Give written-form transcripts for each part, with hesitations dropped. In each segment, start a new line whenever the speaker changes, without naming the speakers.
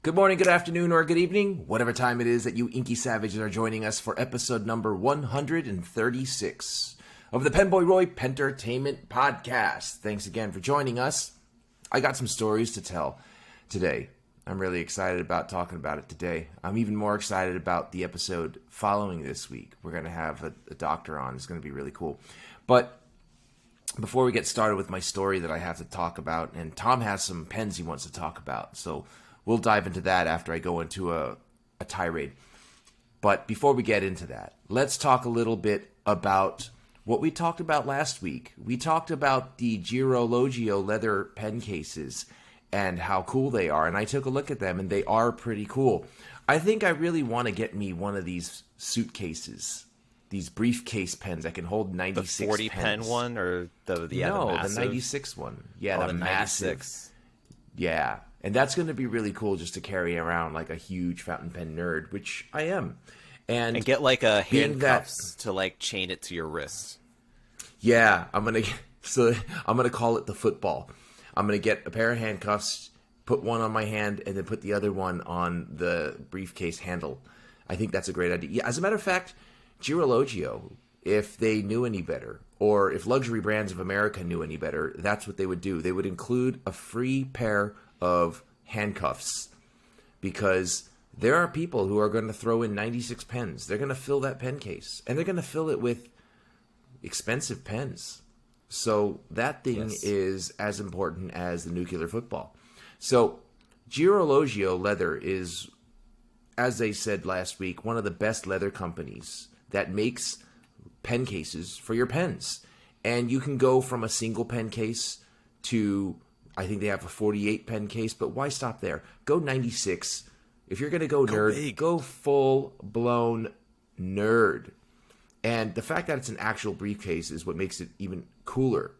Good morning, good afternoon, or good evening, whatever time it is that you inky savages are joining us for episode number 136 of the PenBoyRoy Pentertainment Podcast. Thanks again for joining us. I got some stories to tell today. I'm really excited about talking about it today. I'm even more excited about the episode following this week. We're going to have a doctor on. It's going to be really cool. But before we get started with my story that I have to talk about, and Tom has some pens he wants to talk about, so we'll dive into that after I go into a tirade. But before we get into that, let's talk a little bit about what we talked about last week. We talked about the Girologio leather pen cases and how cool they are. And I took a look at them, and they are pretty cool. I think I really want to get me one of these suitcases, these briefcase pens that can hold 96
the 40
pens.
pen one or the
the 96 one. Yeah, the massive. 96. Yeah. And that's going to be really cool just to carry around like a huge fountain pen nerd, which I am. And
get like a handcuffs to like chain it to your wrist.
Yeah, I'm going to call it the football. I'm going to get a pair of handcuffs, put one on my hand, and then put the other one on the briefcase handle. I think that's a great idea. Yeah, as a matter of fact, Girologio, if they knew any better, or if Luxury Brands of America knew any better, that's what they would do. They would include a free pair of handcuffs, because there are people who are going to throw in 96 pens. They're going to fill that pen case, and they're going to fill it with expensive pens. So that thing is as important as the nuclear football. So Girologio leather is, as they said last week, one of the best leather companies that makes pen cases for your pens. And you can go from a single pen case to, I think they have a 48 pen case, but why stop there? Go 96. If you're going to go nerd,
big.
Go full-blown nerd. And the fact that it's an actual briefcase is what makes it even cooler.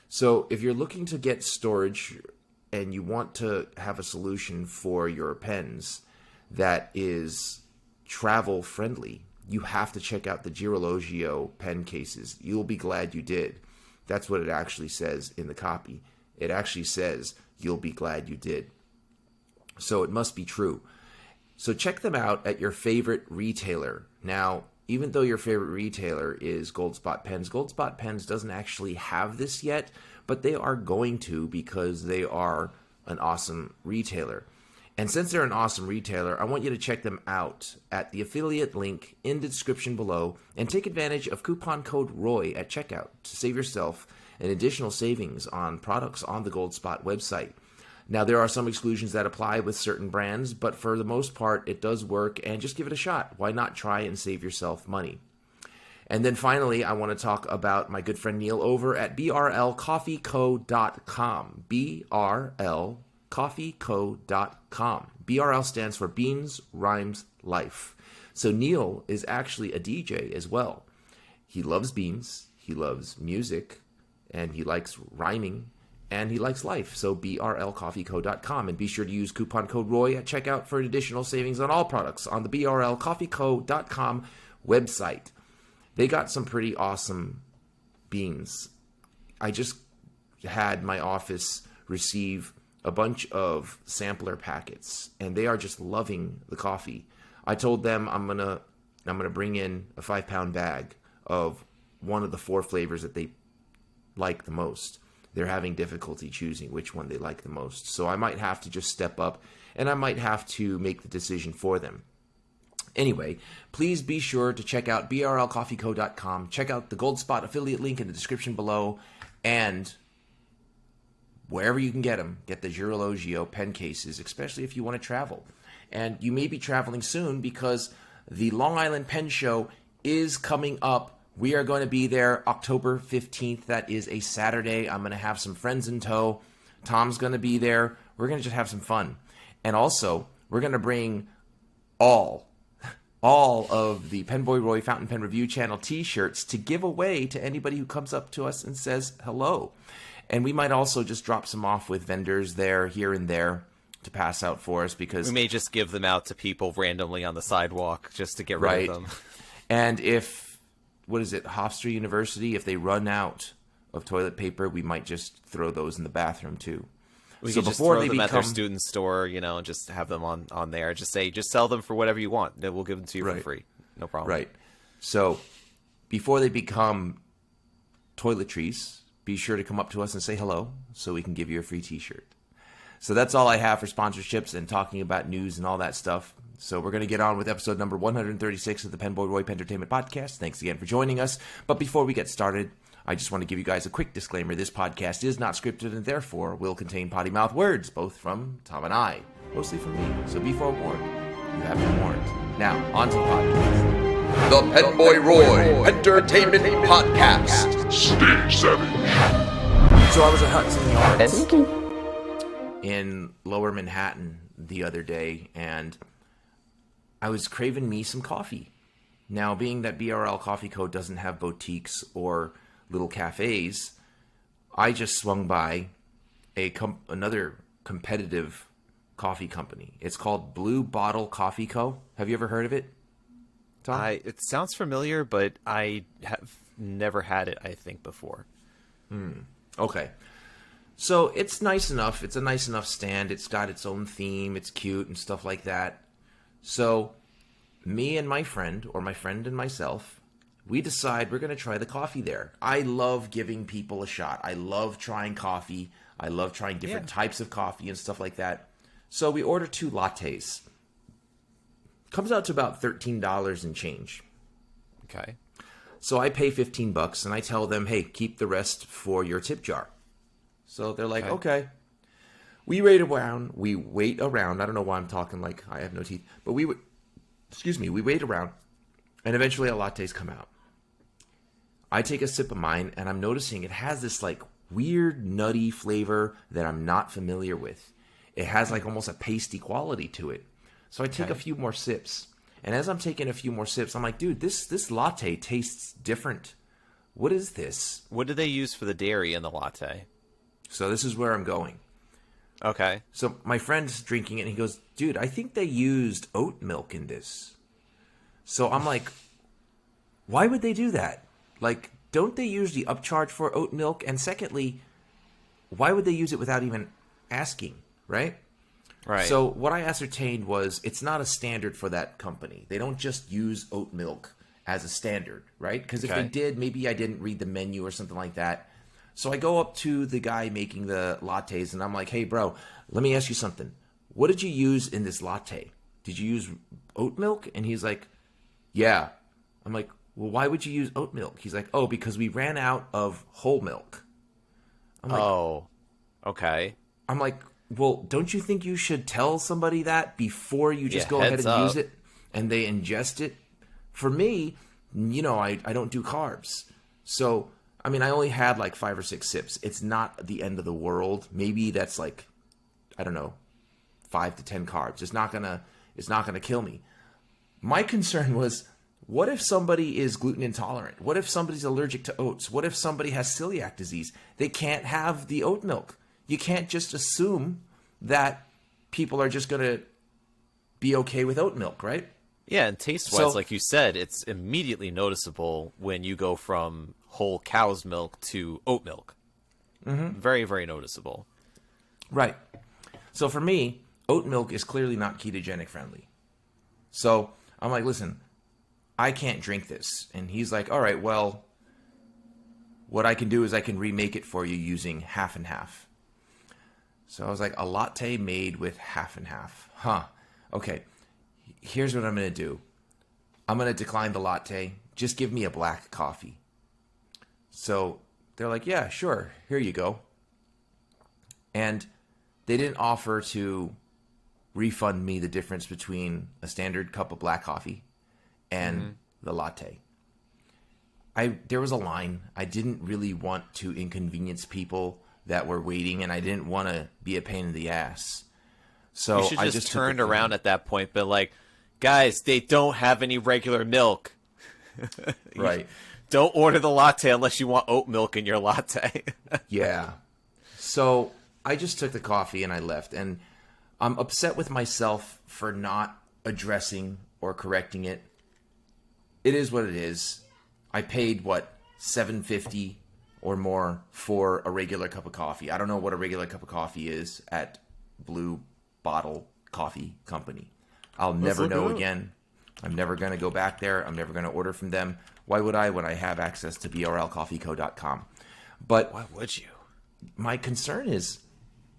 So if you're looking to get storage and you want to have a solution for your pens that is travel-friendly, you have to check out the Girologio pen cases. You'll be glad you did. That's what it actually says in the copy. It actually says, you'll be glad you did. So it must be true. So check them out at your favorite retailer. Now, even though your favorite retailer is Goldspot Pens, Goldspot Pens doesn't actually have this yet, but they are going to, because they are an awesome retailer. And since they're an awesome retailer, I want you to check them out at the affiliate link in the description below and take advantage of coupon code ROY at checkout to save yourself an additional savings on products on the Goldspot website. Now, there are some exclusions that apply with certain brands, but for the most part, it does work, and just give it a shot. Why not try and save yourself money? And then finally, I want to talk about my good friend Neil over at brlcoffeeco.com. brlcoffeeco.com. BRL stands for Beans, Rhymes, Life. So Neil is actually a DJ as well. He loves beans, he loves music, and he likes rhyming, and he likes life. So brlcoffeeco.com, and be sure to use coupon code ROY at checkout for additional savings on all products on the brlcoffeeco.com website. They got some pretty awesome beans. I just had my office receive a bunch of sampler packets, and they are just loving the coffee. I told them I'm gonna bring in a 5-pound bag of one of the 4 flavors that they like the most. They're having difficulty choosing which one they like the most. So I might have to just step up, and I might have to make the decision for them. Anyway, please be sure to check out brlcoffeeco.com. Check out the Goldspot affiliate link in the description below, and wherever you can get them, get the Girologio pen cases, especially if you want to travel. And you may be traveling soon, because the Long Island Pen Show is coming up. We are going to be there October 15th. That is a Saturday. I'm going to have some friends in tow. Tom's going to be there. We're going to just have some fun. And also, we're going to bring all of the PenBoyRoy Fountain Pen Review Channel t-shirts to give away to anybody who comes up to us and says hello. And we might also just drop some off with vendors there, here and there, to pass out for us, because
We may just give them out to people randomly on the sidewalk just to get rid of them.
And if, Hofstra University, if they run out of toilet paper, we might just throw those in the bathroom too.
We
So
could just
before
throw
they
them at their
become
student store, and just have them on there. Just sell them for whatever you want. Then we'll give them to you for free. No problem.
right. So before they become toiletries, be sure to come up to us and say hello so we can give you a free t-shirt. So that's all I have for sponsorships and talking about news and all that stuff. So we're going to get on with episode number 136 of the PenBoyRoy Entertainment Podcast. Thanks again for joining us. But before we get started, I just want to give you guys a quick disclaimer. This podcast is not scripted and therefore will contain potty mouth words, both from Tom and I, mostly from me. So be forewarned. You have been warned. Now, on to the podcast.
The PenBoyRoy Entertainment Podcast. Stay savage.
So I was at Hudson Yards in Lower Manhattan the other day, and I was craving me some coffee. Now, being that BRL Coffee Co. doesn't have boutiques or little cafes, I just swung by another competitive coffee company. It's called Blue Bottle Coffee Co. Have you ever heard of it, Tom?
It sounds familiar, but I have never had it, I think, before.
Okay. So it's nice enough. It's a nice enough stand. It's got its own theme. It's cute and stuff like that. So me and my friend, or my friend and myself, we decide we're going to try the coffee there. I love giving people a shot. I love trying coffee. I love trying different types of coffee and stuff like that. So we order 2 lattes. Comes out to about $13 and change.
Okay.
So I pay $15 and I tell them, hey, keep the rest for your tip jar. So they're like, okay. We wait around. I don't know why I'm talking like I have no teeth. But we wait around. And eventually our lattes come out. I take a sip of mine and I'm noticing it has this like weird nutty flavor that I'm not familiar with. It has like almost a pasty quality to it. So I take a few more sips. And as I'm taking a few more sips, I'm like, dude, this latte tastes different. What is this?
What do they use for the dairy in the latte?
So this is where I'm going.
Okay.
So my friend's drinking it and he goes, dude, I think they used oat milk in this. So I'm like, why would they do that? Like, don't they usually upcharge for oat milk? And secondly, why would they use it without even asking, right?
Right.
So what I ascertained was it's not a standard for that company. They don't just use oat milk as a standard, right? Because if they did, maybe I didn't read the menu or something like that. So I go up to the guy making the lattes and I'm like, hey, bro, let me ask you something. What did you use in this latte? Did you use oat milk? And he's like, yeah. I'm like, well, why would you use oat milk? He's like, oh, because we ran out of whole milk. I'm like,
okay. I'm
like, well, don't you think you should tell somebody that before you just go ahead and use it and they ingest it? For me, I don't do carbs. So, I mean, I only had like 5 or 6 sips. It's not the end of the world. Maybe that's like, I don't know, 5 to 10 carbs. It's not gonna kill me. My concern was, what if somebody is gluten intolerant? What if somebody's allergic to oats? What if somebody has celiac disease? They can't have the oat milk. You can't just assume that people are just going to be okay with oat milk, right?
Yeah, and taste-wise, like you said, it's immediately noticeable when you go from whole cow's milk to oat milk. Mm-hmm. Very, very noticeable.
Right. So for me, oat milk is clearly not ketogenic friendly. So I'm like, listen, I can't drink this. And he's like, all right, well, what I can do is I can remake it for you using half and half. So I was like, a latte made with half and half. Huh. Okay. Here's what I'm going to do. I'm going to decline the latte. Just give me a black coffee. So they're like, yeah, sure. Here you go. And they didn't offer to refund me the difference between a standard cup of black coffee and the latte. There was a line. I didn't really want to inconvenience people that were waiting, and I didn't want to be a pain in the ass. So
you should
I
just turned around at that point, but like, guys, they don't have any regular milk.
Right.
Don't order the latte unless you want oat milk in your latte.
Yeah. So I just took the coffee and I left, and I'm upset with myself for not addressing or correcting it. It is what it is. I paid $7.50 or more for a regular cup of coffee. I don't know what a regular cup of coffee is at Blue Bottle Coffee Company. I'll never know again. I'm never going to go back there. I'm never going to order from them. Why would I when I have access to brlcoffeeco.com? But
why would you?
My concern is,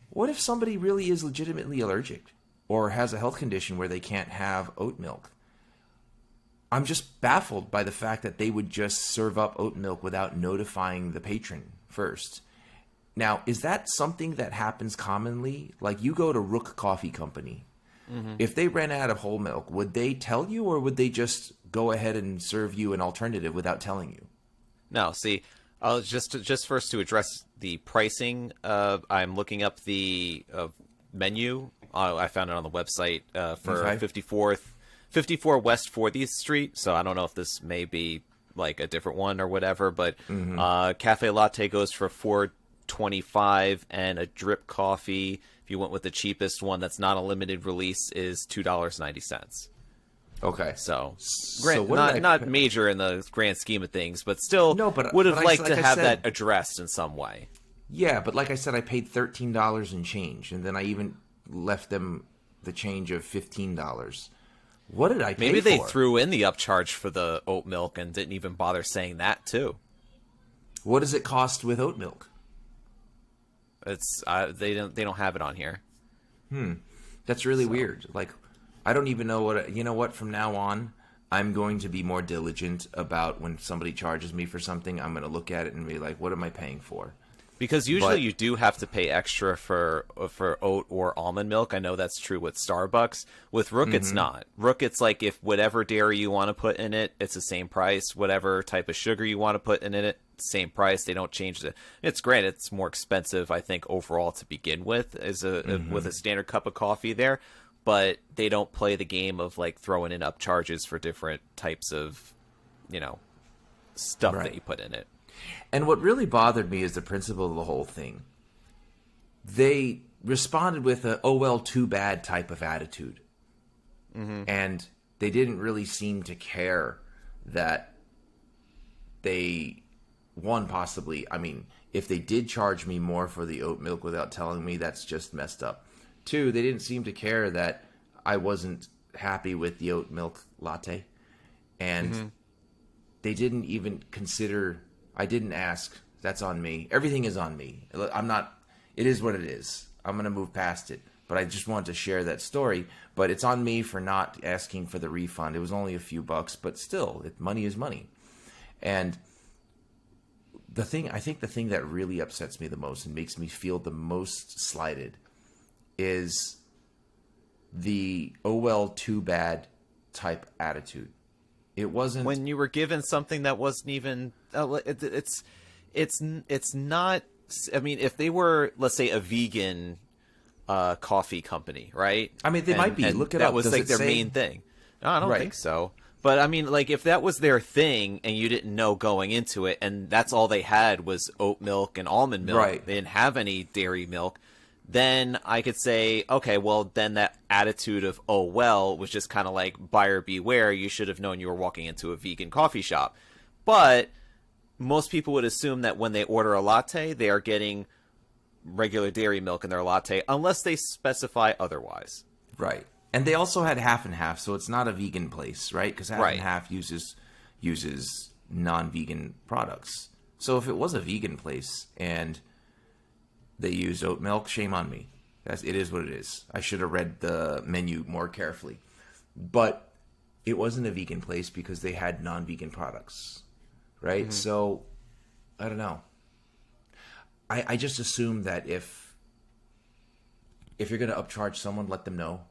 what if somebody really is legitimately allergic or has a health condition where they can't have oat milk? I'm just baffled by the fact that they would just serve up oat milk without notifying the patron first. Now, is that something that happens commonly? Like, you go to Rook Coffee Company. Mm-hmm. If they ran out of whole milk, would they tell you, or would they just go ahead and serve you an alternative without telling you?
No, see, I'll just first to address the pricing. I'm looking up the menu. I found it on the website for
Okay.
54 West 40th Street. So I don't know if this may be like a different one or whatever, but cafe latte goes for $4.25, and a drip coffee, if you went with the cheapest one that's not a limited release, is $2.90.
Okay.
So,
what
not major in the grand scheme of things, but still would have liked to have that addressed in some way.
Yeah, but like I said, I paid $13 and change, and then I even left them the change of $15. What did I pay
Maybe they
for?
threw in the upcharge for the oat milk and didn't even bother saying that too.
What does it cost with oat milk?
It's they don't have it on here.
That's really weird. Like, I don't even know what. You know what? From now on, I'm going to be more diligent about when somebody charges me for something. I'm going to look at it and be like, what am I paying for?
Because usually you do have to pay extra for oat or almond milk. I know that's true with Starbucks. With Rook, it's not. Rook, it's like if whatever dairy you want to put in it, it's the same price. Whatever type of sugar you want to put in it, same price. They don't change it. It's granted, it's more expensive, I think, overall to begin with, with a standard cup of coffee there. But they don't play the game of like throwing in upcharges for different types of, stuff that you put in it.
And what really bothered me is the principle of the whole thing. They responded with a, oh, well, too bad type of attitude. And they didn't really seem to care that they, possibly, I mean, if they did charge me more for the oat milk without telling me, that's just messed up. Two, they didn't seem to care that I wasn't happy with the oat milk latte. And they didn't even consider... I didn't ask. That's on me. Everything is on me. I'm not... It is what it is. I'm going to move past it. But I just wanted to share that story. But it's on me for not asking for the refund. It was only a few bucks, but still, money is money. And I think the thing that really upsets me the most and makes me feel the most slighted is the, oh, well, too bad type attitude. It wasn't...
When you were given something that wasn't even... It's not... I mean, if they were, let's say, a vegan coffee company, right?
I mean, they might be. Look it up.
That was like their main thing. No, I don't think so. But I mean, like, if that was their thing and you didn't know going into it, and that's all they had was oat milk and almond milk, they didn't have any dairy milk, then I could say, okay, well, then that attitude of, oh, well, was just kind of like buyer beware. You should have known you were walking into a vegan coffee shop. But most people would assume that when they order a latte, they are getting regular dairy milk in their latte, unless they specify otherwise.
Right. And they also had half and half, so it's not a vegan place, right? Because half and half uses non-vegan products. So if it was a vegan place and they used oat milk, shame on me. It is what it is. I should have read the menu more carefully. But it wasn't a vegan place because they had non-vegan products, right? So, I don't know. I just assume that if you're going to upcharge someone, let them know.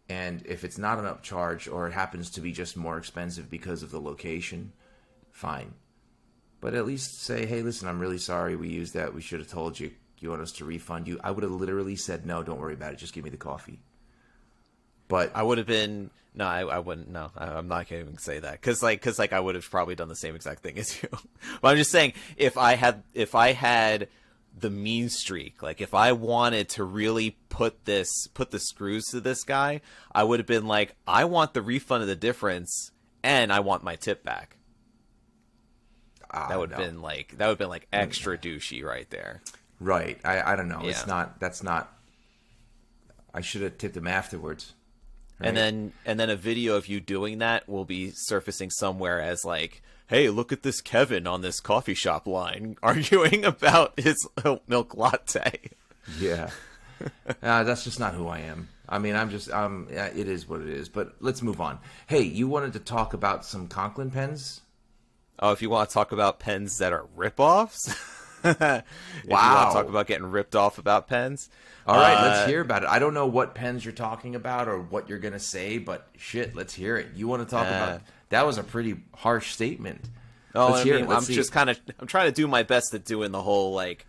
And if it's not an upcharge or it happens to be just more expensive because of the location, fine. But at least say, hey, listen, I'm really sorry we used that. We should have told you. You want us to refund you? I would have literally said, no, don't worry about it. Just give me the coffee. But
I would have been... No, I wouldn't. No, I'm not going to even say that. Because I would have probably done the same exact thing as you. But I'm just saying, if I had the mean streak, like if I wanted to really put the screws to this guy, I would have been like, I want the refund of the difference and I want my tip back. That would have been like extra douchey right there.
Right. I don't know.
Yeah.
That's not. I should have tipped him afterwards. Right?
And then a video of you doing that will be surfacing somewhere as like, hey, look at this Kevin on this coffee shop line arguing about his oat milk latte.
Yeah. That's just not who I am. I mean, I'm just, it is what it is. But let's move on. Hey, you wanted to talk about some Conklin pens?
Oh, if you want to talk about pens that are ripoffs? If
wow.
you want to talk about getting ripped off about pens?
All right, let's hear about it. I don't know what pens you're talking about or what you're going to say, but shit, let's hear it. You want to talk about... That was a pretty harsh statement.
Oh, I'm trying to do my best at doing the whole, like,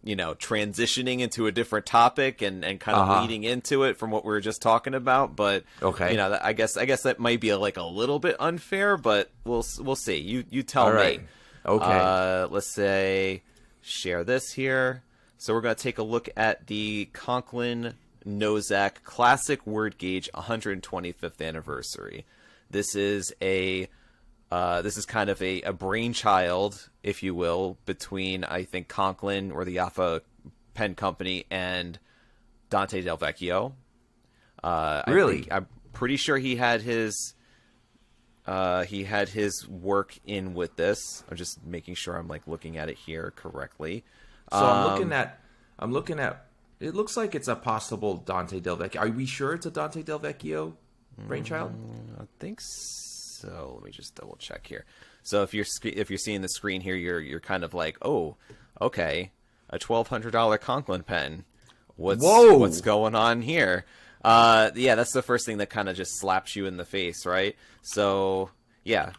transitioning into a different topic and kind of leading into it from what we were just talking about. But,
okay.
I guess that might be a little bit unfair, but we'll see. You tell me.
Okay.
Let's say, share this here. So we're going to take a look at the Conklin Nozac Classic Word Gauge 125th anniversary. This is kind of a brainchild, if you will, between, I think, Conklin or the Jaffa Pen Company and Dante Del Vecchio.
Really?
I'm pretty sure he had his work in with this. I'm just making sure I'm looking at it here correctly.
So I'm looking at. It looks like it's a possible Dante Del Vecchio. Are we sure it's a Dante Del Vecchio brainchild?
I think so. Let me just double check here. So if you're seeing the screen here, you're kind of like, oh, okay, a $1,200 Conklin pen. What's going on here? Yeah, that's the first thing that kind of just slaps you in the face, right? So yeah.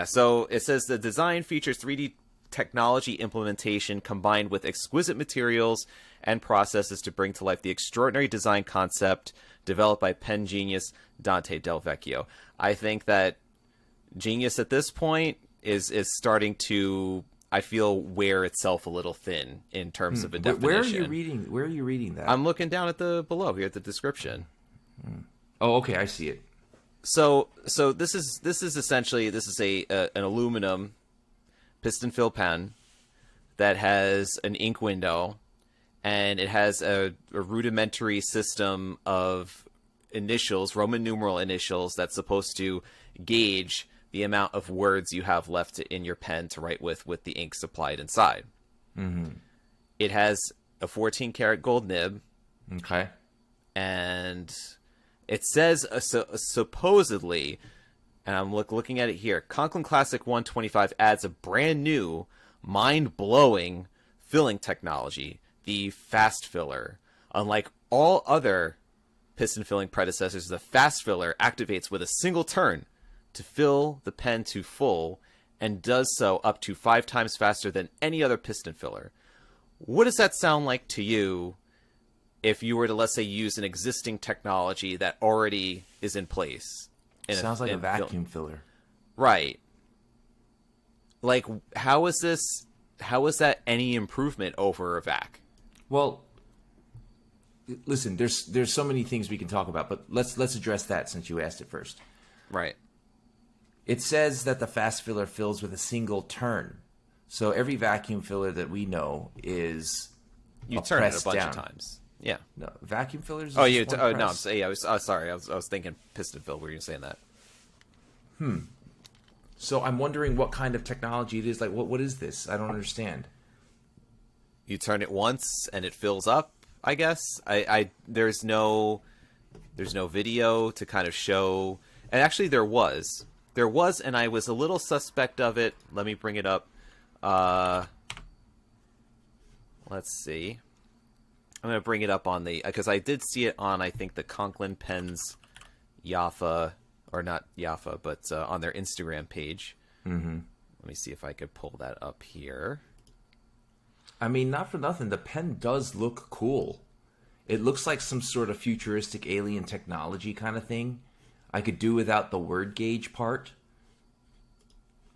So it says the design features 3D technology implementation combined with exquisite materials and processes to bring to life the extraordinary design concept developed by pen genius Dante Del Vecchio. I think that genius at this point is starting to, I feel, wear itself a little thin in terms of a definition.
Where are you reading that?
I'm looking down at the below here at the description.
Oh, okay, I see it.
So this is essentially an aluminum piston fill pen that has an ink window, and it has a rudimentary system of initials, Roman numeral initials, that's supposed to gauge the amount of words you have left in your pen to write with the ink supplied inside. Mm-hmm. It has a 14-karat gold nib.
Okay.
And it says supposedly, and I'm looking at it here, Conklin Classic 125 adds a brand new, mind-blowing filling technology, the fast filler. Unlike all other piston filling predecessors, the fast filler activates with a single turn to fill the pen to full, and does so up to 5 times faster than any other piston filler. What does that sound like to you if you were to, let's say, use an existing technology that already is in place?
Sounds like a vacuum filler.
Right. Like, how is that any improvement over a vac?
Well, listen, there's so many things we can talk about, but let's address that since you asked it first.
Right.
It says that the fast filler fills with a single turn. So every vacuum filler that we know is
you turn it a bunch of times. Yeah.
No, vacuum fillers.
Oh, you. No, I'm saying. I was sorry. I was thinking piston fill. Were you saying that?
So I'm wondering what kind of technology it is. Like, what is this? I don't understand.
You turn it once and it fills up, I guess. There's no video to kind of show. And actually, there was, and I was a little suspect of it. Let me bring it up. Let's see. I'm going to bring it up on because I did see it on, I think, the Conklin Pens Jaffa, or not Jaffa, but on their Instagram page. Mm-hmm. Let me see if I could pull that up here.
I mean, not for nothing, the pen does look cool. It looks like some sort of futuristic alien technology kind of thing. I could do without the word gauge part.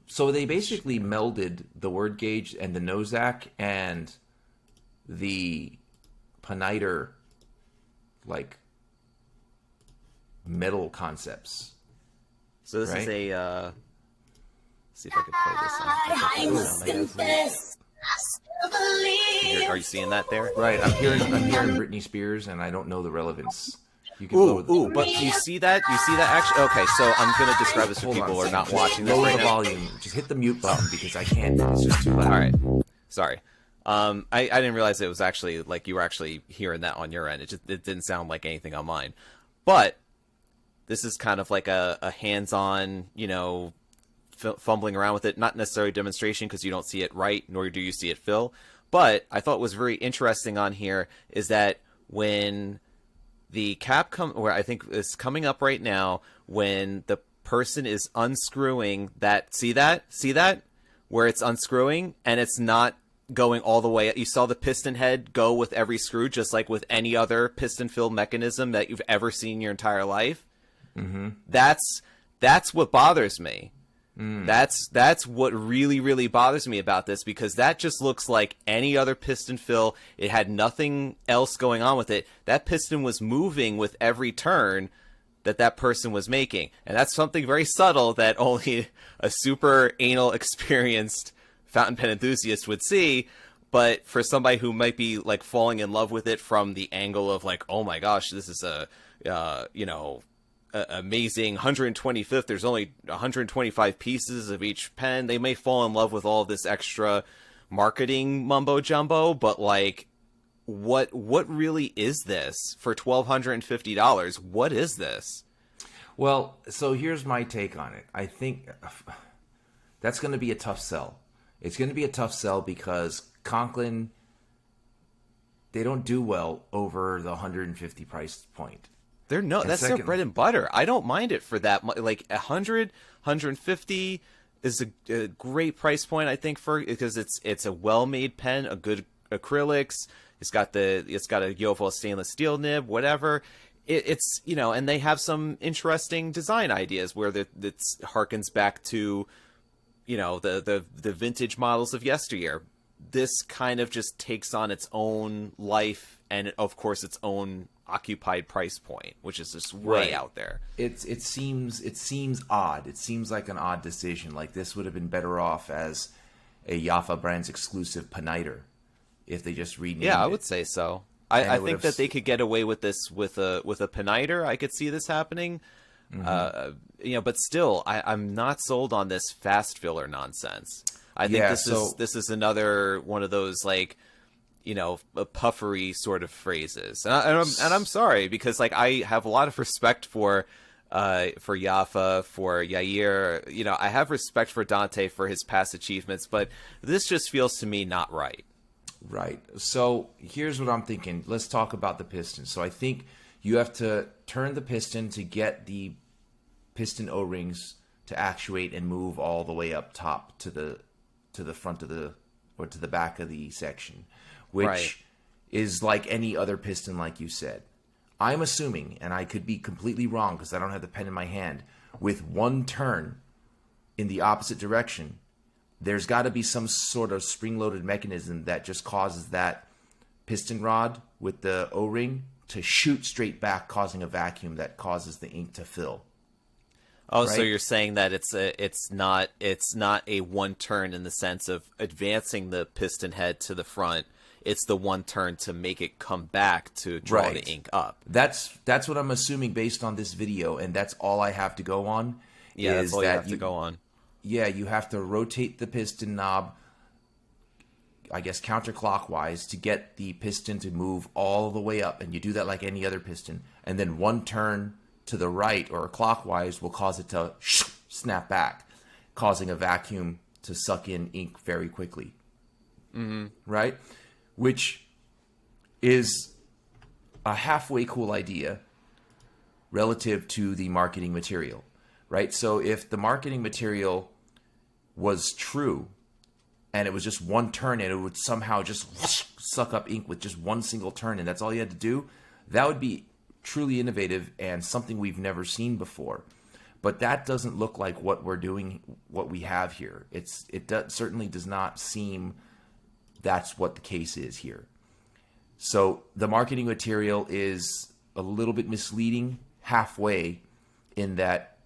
So they basically melded the word gauge and the Nozac and the Peniter, like, metal concepts.
So this is see if I could play this song. Are you seeing that there?
Right. I'm hearing Britney Spears, and I don't know the relevance. You can
but you see that? You see that actually? Okay, so I'm going to describe this for people who are not watching this
Lower
right
the
now.
volume. Just hit the mute button because I can't. It's just too loud.
All right. Sorry. I didn't realize it was actually, like, you were actually hearing that on your end. It didn't sound like anything on mine. But this is kind of like a hands-on, you know, fumbling around with it. Not necessarily demonstration because you don't see it right, nor do you see it fill. But I thought was very interesting on here is that when the cap where I think it's coming up right now, when the person is unscrewing that, see that, where it's unscrewing and it's not going all the way. You saw the piston head go with every screw, just like with any other piston fill mechanism that you've ever seen in your entire life. Mm-hmm. That's what bothers me. That's what really, really bothers me about this, because that just looks like any other piston fill. It had nothing else going on with it. That piston was moving with every turn that person was making. And that's something very subtle that only a super anal experienced fountain pen enthusiast would see. But for somebody who might be like falling in love with it from the angle of like, oh my gosh, this is amazing 125th, there's only 125 pieces of each pen, they may fall in love with all this extra marketing mumbo jumbo, but like what really is this for $1,250? What is this?
Well, so here's my take on it. I think that's going to be a tough sell. It's going to be a tough sell because Conklin, they don't do well over the 150 price point.
That's their bread and butter. I don't mind it for that. Like 100, 150 is a great price point, I think, because it's a well-made pen, a good acrylics. It's got a Yovo stainless steel nib, whatever. It's and they have some interesting design ideas where it harkens back to, the vintage models of yesteryear. This kind of just takes on its own life and, of course, its own occupied price point, which is just way out there.
It seems odd. It seems like an odd decision. Like this would have been better off as a Jaffa Brands exclusive peniter if they just renamed it.
Yeah, I would say so. I think that they could get away with this with a peniter. I could see this happening. Mm-hmm. But still, I'm not sold on this fast filler nonsense. I think this is another one of those like, a puffery sort of phrases, and I'm sorry, because like I have a lot of respect for Jaffa, for Yair. I have respect for Dante for his past achievements, but this just feels to me not right.
Right. So here's what I'm thinking. Let's talk about the piston. So I think you have to turn the piston to get the piston O-rings to actuate and move all the way up top to the front of to the back of the section, which is like any other piston, like you said. I'm assuming, and I could be completely wrong because I don't have the pen in my hand, with one turn in the opposite direction, there's got to be some sort of spring-loaded mechanism that just causes that piston rod with the O-ring to shoot straight back, causing a vacuum that causes the ink to fill.
Oh, right? So you're saying that it's not a one turn in the sense of advancing the piston head to the front. It's the one turn to make it come back to draw the ink up.
That's what I'm assuming based on this video, and that's all I have to go on.
Yeah, that's all you have to go on.
Yeah, you have to rotate the piston knob, I guess counterclockwise, to get the piston to move all the way up, and you do that like any other piston, and then one turn to the right or clockwise will cause it to snap back, causing a vacuum to suck in ink very quickly. Mm-hmm. Right? Which is a halfway cool idea relative to the marketing material, right? So if the marketing material was true and it was just one turn and it would somehow just suck up ink with just one single turn and that's all you had to do, that would be truly innovative and something we've never seen before. But that doesn't look like what we're doing, what we have here. It certainly does not seem that's what the case is here. So the marketing material is a little bit misleading halfway in that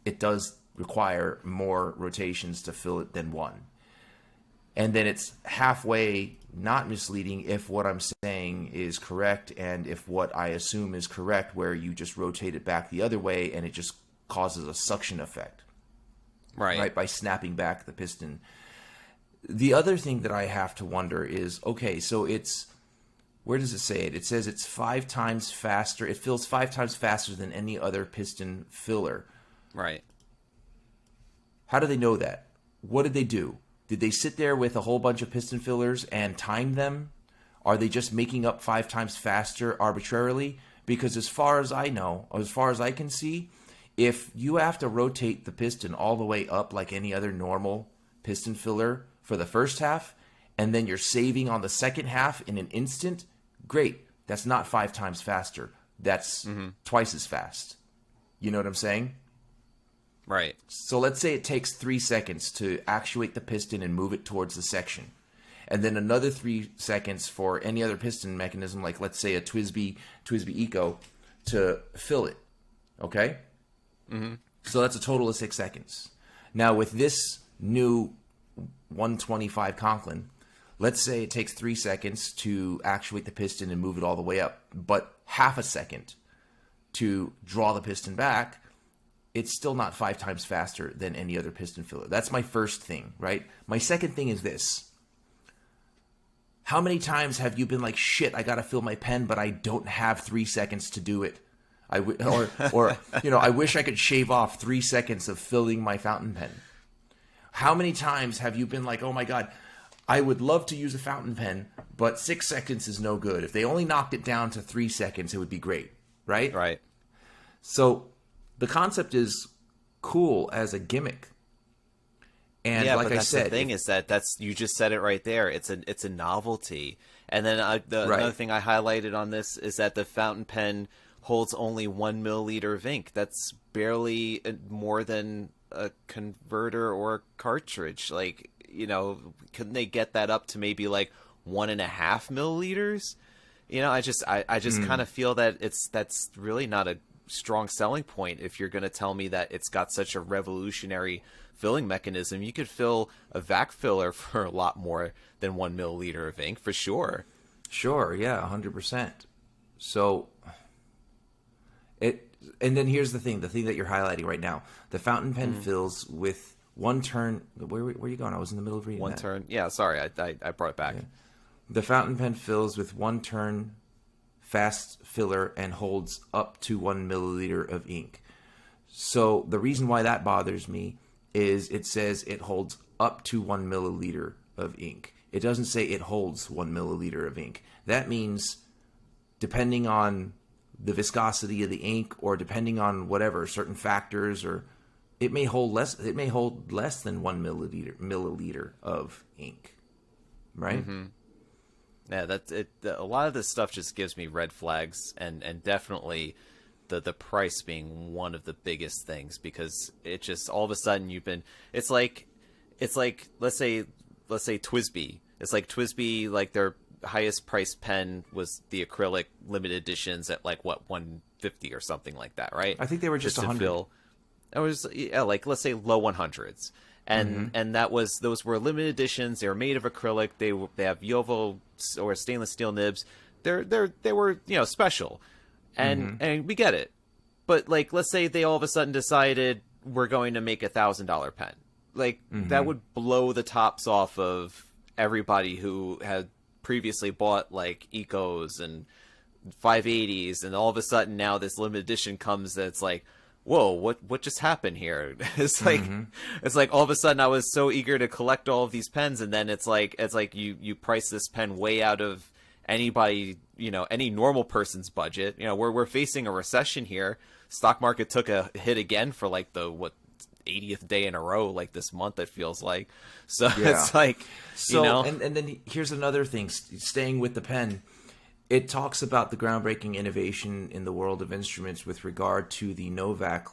it does require more rotations to fill it than one. And then it's halfway not misleading if what I'm saying is correct and if what I assume is correct, where you just rotate it back the other way and it just causes a suction effect. Right? By snapping back the piston. The other thing that I have to wonder is, okay, so it's, where does it say it? It says it's 5 times faster. It fills 5 times faster than any other piston filler.
Right.
How do they know that? What did they do? Did they sit there with a whole bunch of piston fillers and time them? Are they just making up 5 times faster arbitrarily? Because as far as I know, as far as I can see, if you have to rotate the piston all the way up like any other normal piston filler for the first half, and then you're saving on the second half in an instant, great. That's not 5 times faster. That's twice as fast. You know what I'm saying?
Right.
So let's say it takes 3 seconds to actuate the piston and move it towards the section. And then another 3 seconds for any other piston mechanism, like let's say a TWSBI Eco, to fill it. Okay? Mm-hmm. So that's a total of 6 seconds. Now with this new 125 Conklin, let's say it takes 3 seconds to actuate the piston and move it all the way up, but half a second to draw the piston back. It's still not 5 times faster than any other piston filler. That's my first thing, right? My second thing is this. How many times have you been like, shit, I got to fill my pen, but I don't have 3 seconds to do it? Or you know, I wish I could shave off 3 seconds of filling my fountain pen. How many times have you been like, oh my God, I would love to use a fountain pen, but 6 seconds is no good. If they only knocked it down to 3 seconds, it would be great, right?
Right.
So the concept is cool as a gimmick. And
yeah,
like
but
I
that's
said,
the thing is that's you just said it right there. It's a novelty. And then another thing I highlighted on this is that the fountain pen holds only 1 milliliter of ink. That's barely more than a converter or a cartridge. Like, you know, couldn't they get that up to maybe like 1.5 milliliters? You know, I just kind of feel that that's really not a strong selling point. If you're going to tell me that it's got such a revolutionary filling mechanism, you could fill a vac filler for a lot more than 1 milliliter of ink for sure.
Sure, yeah, 100%. So and then here's the thing that you're highlighting right now. The fountain pen fills with one turn. Where are you going? I was in the middle of reading that.
Turn. Yeah, sorry, I brought it back. Yeah.
The fountain pen fills with 1 turn fast filler and holds up to 1 milliliter of ink. So the reason why that bothers me is it says it holds up to 1 milliliter of ink. It doesn't say it holds 1 milliliter of ink. That means depending on the viscosity of the ink or depending on whatever certain factors, or it may hold less than 1 milliliter of ink. Right?
Mm-hmm. Yeah, that's it. A lot of this stuff just gives me red flags, and definitely the price being one of the biggest things, because it just all of a sudden it's like let's say TWSBI. It's like TWSBI, like their highest priced pen was the acrylic limited editions at like what, 150 or something like that, right?
I think they were just 100.
It was like, let's say low 100s. And those were limited editions. They were made of acrylic. They have Jovo or stainless steel nibs. They were, you know, special, and we get it. But like, let's say they all of a sudden decided we're going to make $1,000 pen. Like that would blow the tops off of everybody who had previously bought like Ecos and 580s, and all of a sudden now this limited edition comes that's like, whoa, what just happened here? It's like all of a sudden I was so eager to collect all of these pens, and then it's like you price this pen way out of anybody, you know, any normal person's budget. You know, we're facing a recession here. Stock market took a hit again for like the 80th day in a row, like this month it feels like. So it's like,
so,
you know,
and then here's another thing, staying with the pen. It talks about the groundbreaking innovation in the world of instruments with regard to the Novak.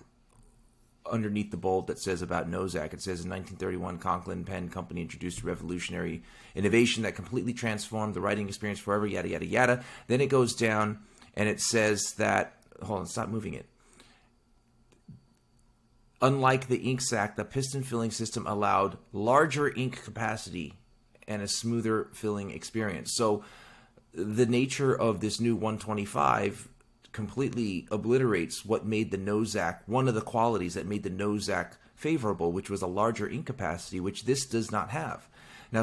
Underneath the bold that says about Nozak, it says in 1931, Conklin Pen Company introduced a revolutionary innovation that completely transformed the writing experience forever, yada, yada, yada. Then it goes down and it says that, hold on, stop moving it. unlike the ink sac, the piston filling system allowed larger ink capacity and a smoother filling experience. So the nature of this new 125 completely obliterates what made the Nozac, one of the qualities that made the Nozac favorable, which was a larger ink capacity, which this does not have. Now,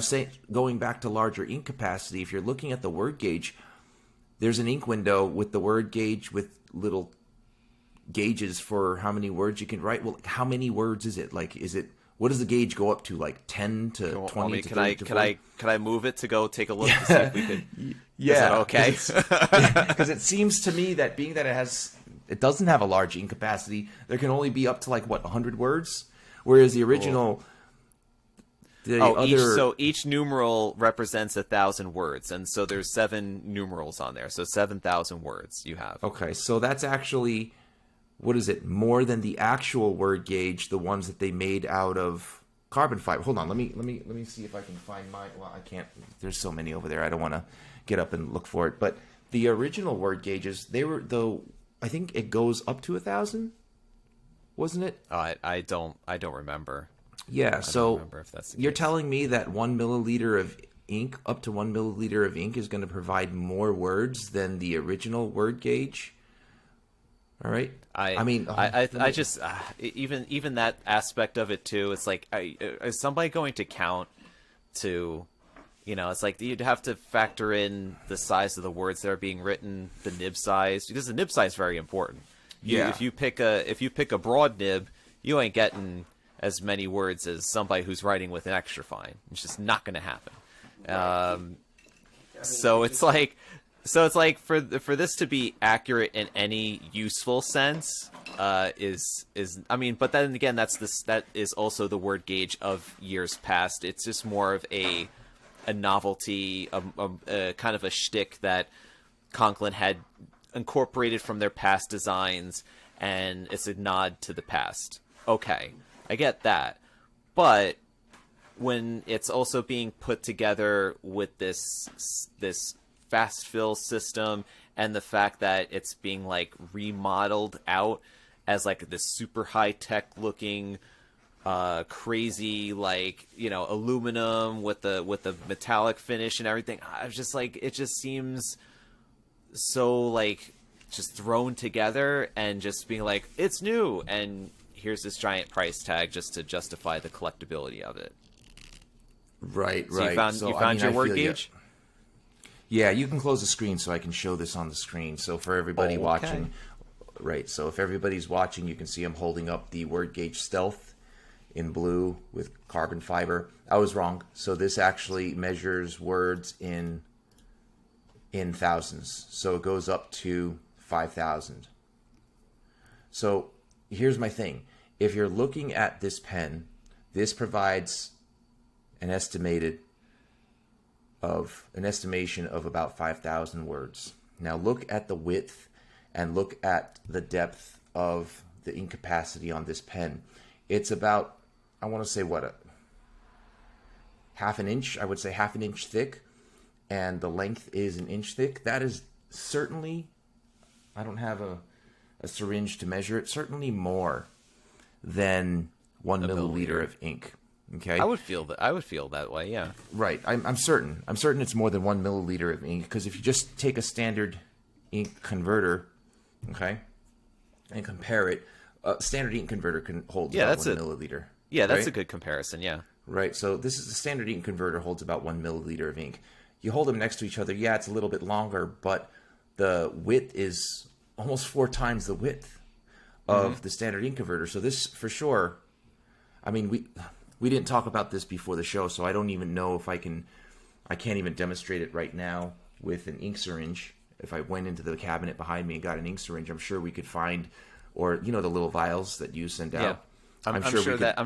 going back to larger ink capacity, if you're looking at the word gauge, there's an ink window with the word gauge with little gauges for how many words you can write. Well, how many words is it? Like, what does the gauge go up to? Like 10 to 20 to 30 to 40?
Can I move it to go take a look to see if we could?
Yeah.
Is that okay?
Because it seems to me that being that it doesn't have a large ink capacity, there can only be up to 100 words, whereas the original.
So each numeral represents 1,000 words, and so there's 7 numerals on there, so 7,000 words you have.
Okay, so that's actually, what is it? More than the actual word gauge, the ones that they made out of carbon fiber. Hold on, let me see if I can find mine. Well, I can't. There's so many over there. I don't want to get up and look for it. But the original word gauges, they were though. I think it goes up to 1,000, wasn't it?
I don't remember.
Yeah, so
if that's the
you're
case.
telling me that 1 milliliter of ink, up to 1 milliliter of ink, is going to provide more words than the original word gauge? All right.
I just even that aspect of it too. It's like, is somebody going to count to, it's like you'd have to factor in the size of the words that are being written, the nib size, because the nib size is very important. If you pick a broad nib, you ain't getting as many words as somebody who's writing with an extra fine. It's just not going to happen. So it's like for this to be accurate in any useful sense is but then again that is also the word gauge of years past. It's just more of a novelty, a kind of a shtick that Conklin had incorporated from their past designs, and it's a nod to the past. Okay, I get that, but when it's also being put together with this fast fill system and the fact that it's being remodeled out as this super high tech looking crazy aluminum with the metallic finish and everything, I was just it just seems so just thrown together and just being it's new, and here's this giant price tag just to justify the collectability of it.
Right.
So you found your word gauge?
Yeah, you can close the screen so I can show this on the screen. So for everybody watching, right. So if everybody's watching, you can see I'm holding up the word gauge Stealth in blue with carbon fiber. I was wrong. So this actually measures words in thousands. So it goes up to 5,000. So here's my thing. If you're looking at this pen, this provides an estimation of about 5,000 words. Now look at the width and look at the depth of the ink capacity on this pen. It's about, I want to say half an inch. I would say half an inch thick, and the length is an inch thick. That is certainly, I don't have a syringe to measure it, certainly more than 1 milliliter of ink. Okay,
I would feel that way. Yeah,
right. I'm certain it's more than 1 milliliter of ink, because if you just take a standard ink converter, okay, and compare it, standard ink converter can hold about 1 milliliter.
Yeah, that's
right?
a good comparison. Yeah,
right. So this is the standard ink converter holds about 1 milliliter of ink. You hold them next to each other. Yeah, it's a little bit longer, but the width is almost 4 times the width of the standard ink converter. So this, for sure, I mean, we didn't talk about this before the show, so I don't even know if I can't even demonstrate it right now with an ink syringe. If I went into the cabinet behind me and got an ink syringe, I'm sure we could find, or the little vials that you send out.
Yeah. I'm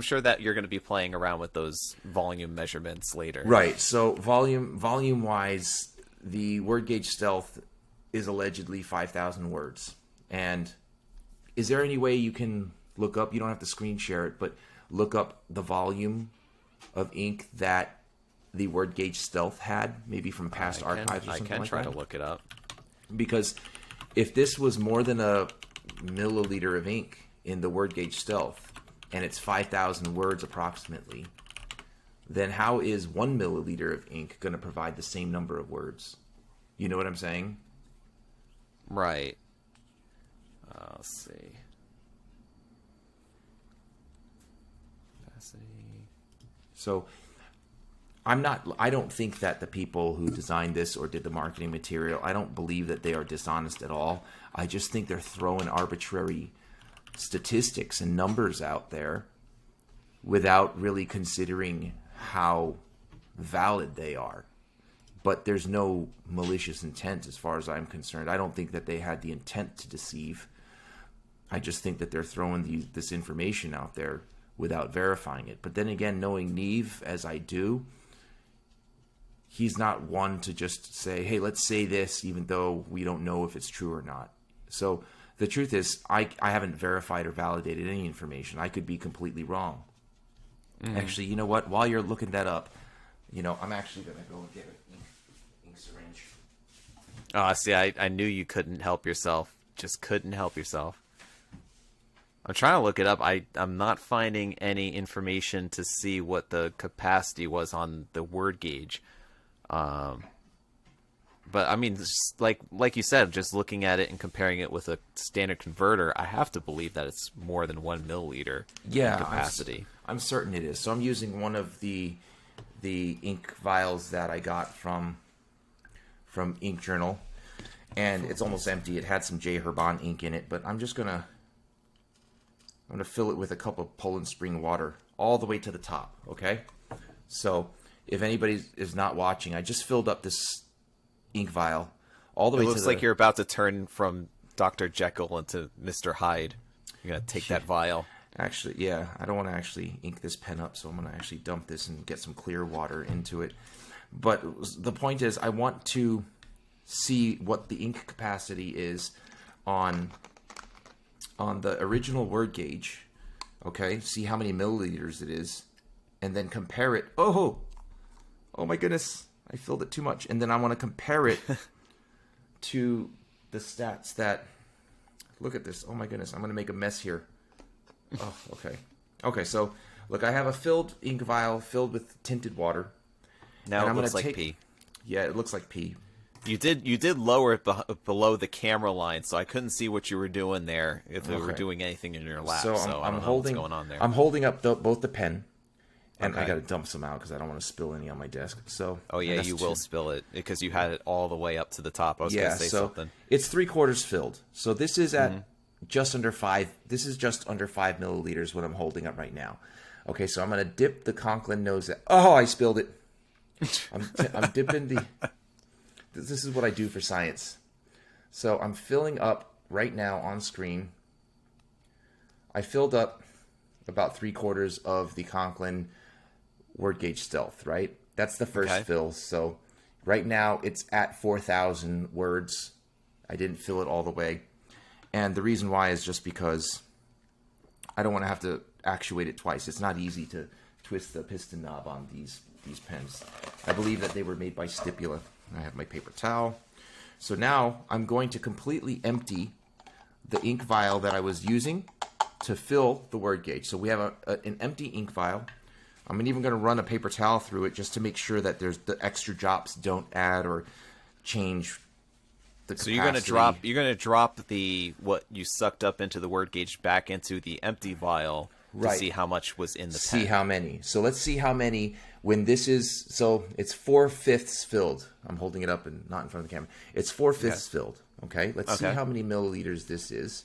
sure that you're going to be playing around with those volume measurements later.
Right. So volume wise, the word gauge Stealth is allegedly 5,000 words. And is there any way you can look up? You don't have to screen share it, but look up the volume of ink that the word gauge Stealth had, maybe from past archives or something like that.
I can try to look it up.
Because if this was more than a milliliter of ink in the word gauge Stealth, and it's 5,000 words approximately, then how is 1 milliliter of ink going to provide the same number of words? You know what I'm saying?
Right. Let's see. Capacity.
So I don't think that the people who designed this or did the marketing material, I don't believe that they are dishonest at all. I just think they're throwing arbitrary statistics and numbers out there without really considering how valid they are. But there's no malicious intent as far as I'm concerned. I don't think that they had the intent to deceive. I just think that they're throwing this information out there without verifying it. But then again, knowing Neve as I do, he's not one to just say, hey, let's say this, even though we don't know if it's true or not. So the truth is, I haven't verified or validated any information. I could be completely wrong. Mm-hmm. Actually, you know what? While you're looking that up, I'm actually going to go and get an ink syringe.
Oh, see, I knew you couldn't help yourself. Just couldn't help yourself. I'm trying to look it up. I'm not finding any information to see what the capacity was on the word gauge. But I mean, just like you said, just looking at it and comparing it with a standard converter, I have to believe that it's more than 1 milliliter in capacity.
I'm certain it is. So I'm using one of the ink vials that I got from Ink Journal, and it's almost empty. It had some J. Herbon ink in it, but I'm gonna fill it with a cup of Poland Spring water all the way to the top. Okay, so if anybody is not watching, I just filled up this ink vial all the way to the...
It looks like you're about to turn from Dr. Jekyll into Mr. Hyde. You're going to take that vial.
Actually, yeah, I don't want to actually ink this pen up, so I'm going to actually dump this and get some clear water into it. But the point is, I want to see what the ink capacity is on the original word gauge, okay? See how many milliliters it is, and then compare it. Oh my goodness, I filled it too much. And then I want to compare it to the stats that... Look at this. Oh my goodness, I'm going to make a mess here. Oh, okay. Okay, so look, I have a filled ink vial filled with tinted water.
Now it looks like pee.
Yeah, it looks like pee.
You did lower it below the camera line, so I couldn't see what you were doing there, if you were doing anything in your lap. So I don't know what's going on there.
I'm holding up both the pen, and I got to dump some out because I don't want to spill any on my desk. So
you will spill it because you had it all the way up to the top. I was going to say something.
It's 3/4 filled. So this is at just under 5. This is just under 5 milliliters. What I'm holding up right now. Okay, so I'm going to dip the Conklin nose. I spilled it. I'm dipping the. This is what I do for science. So I'm filling up right now on screen. I filled up about 3/4 of the Conklin word gauge Stealth, right? That's the first fill. So right now it's at 4,000 words. I didn't fill it all the way. And the reason why is just because I don't want to have to actuate it twice. It's not easy to twist the piston knob on these pens. I believe that they were made by Stipula. I have my paper towel. So now I'm going to completely empty the ink vial that I was using to fill the word gauge. So we have an empty ink vial. I'm even going to run a paper towel through it just to make sure that the extra drops don't add or change the capacity.
So you're going to drop the what you sucked up into the word gauge back into the empty vial to see how much was in the pen.
See how many. So let's see how many when this is. So it's 4/5 filled. I'm holding it up and not in front of the camera. It's 4/5 filled. Okay. Let's see how many milliliters this is.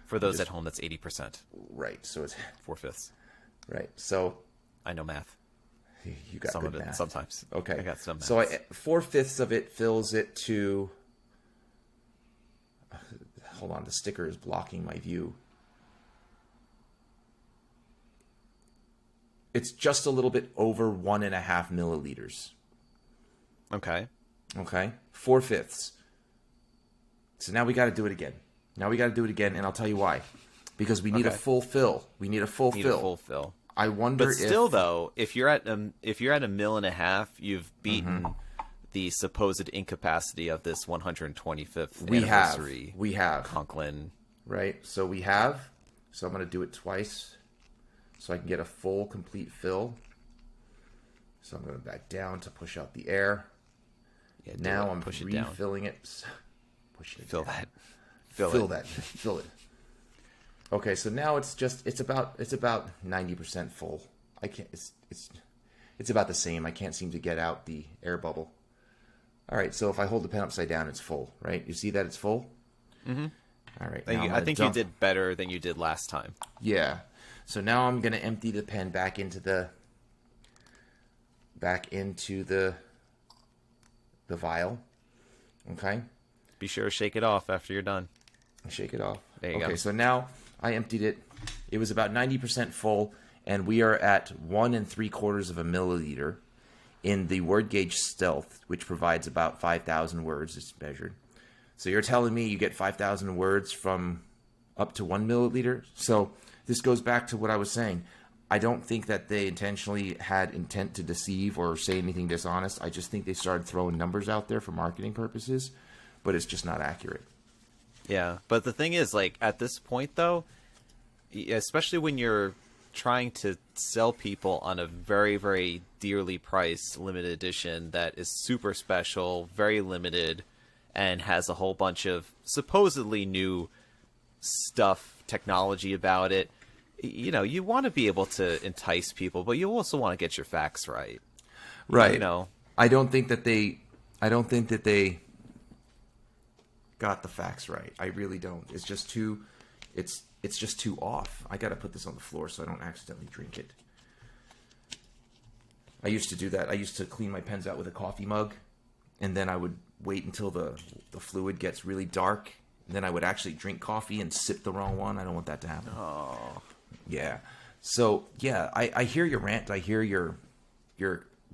For those at home, that's 80%.
Right. So it's
4/5.
Right. So
I know math.
You got
some
good
of it
math.
Sometimes.
Okay.
I got some math.
So 4/5 of it fills it to. Hold on, the sticker is blocking my view. It's just a little bit over 1.5 milliliters.
Okay.
4/5. So now we got to do it again. And I'll tell you why. Because we need a full fill. We need a full fill. I wonder
but still, though, if you're at 1.5 mil, you've beaten the supposed incapacity of this 125th anniversary.
We have
Conklin.
Right. So we have. So I'm going to do it twice. so I can get a full, complete fill. So I'm going back down to push out the air.
Yeah,
now I'm refilling it. Pushing it
Fill
down.
that.
Fill it. Okay, so now it's about 90% full. I can't. It's about the same. I can't seem to get out the air bubble. All right, so if I hold the pen upside down, it's full, right? You see that it's full?
Mm-hmm.
All right.
I think you did better than you did last time.
Yeah. So now I'm going to empty the pen back into the vial. Okay?
Be sure to shake it off after you're done.
Shake it off.
There you go.
Okay, so now I emptied it. It was about 90% full, and we are at 1 3/4 of a milliliter in the word gauge Stealth, which provides about 5,000 words. It's measured. So you're telling me you get 5,000 words from up to 1 milliliter? So this goes back to what I was saying. I don't think that they intentionally had intent to deceive or say anything dishonest. I just think they started throwing numbers out there for marketing purposes, but it's just not accurate.
Yeah, but the thing is, like, at this point, though, especially when you're trying to sell people on a very, very dearly priced limited edition that is super special, very limited, and has a whole bunch of supposedly new stuff, technology about it, you know, you want to be able to entice people, but you also want to get your facts right.
Right.
You know,
I don't think that they got the facts right. I really don't. It's just too off. I got to put this on the floor so I don't accidentally drink it. I used to do that. I used to clean my pens out with a coffee mug, and then I would wait until the fluid gets really dark, and then I would actually drink coffee and sip the wrong one. I don't want that to happen.
oh,
Yeah. So, yeah, I hear your rant. I hear your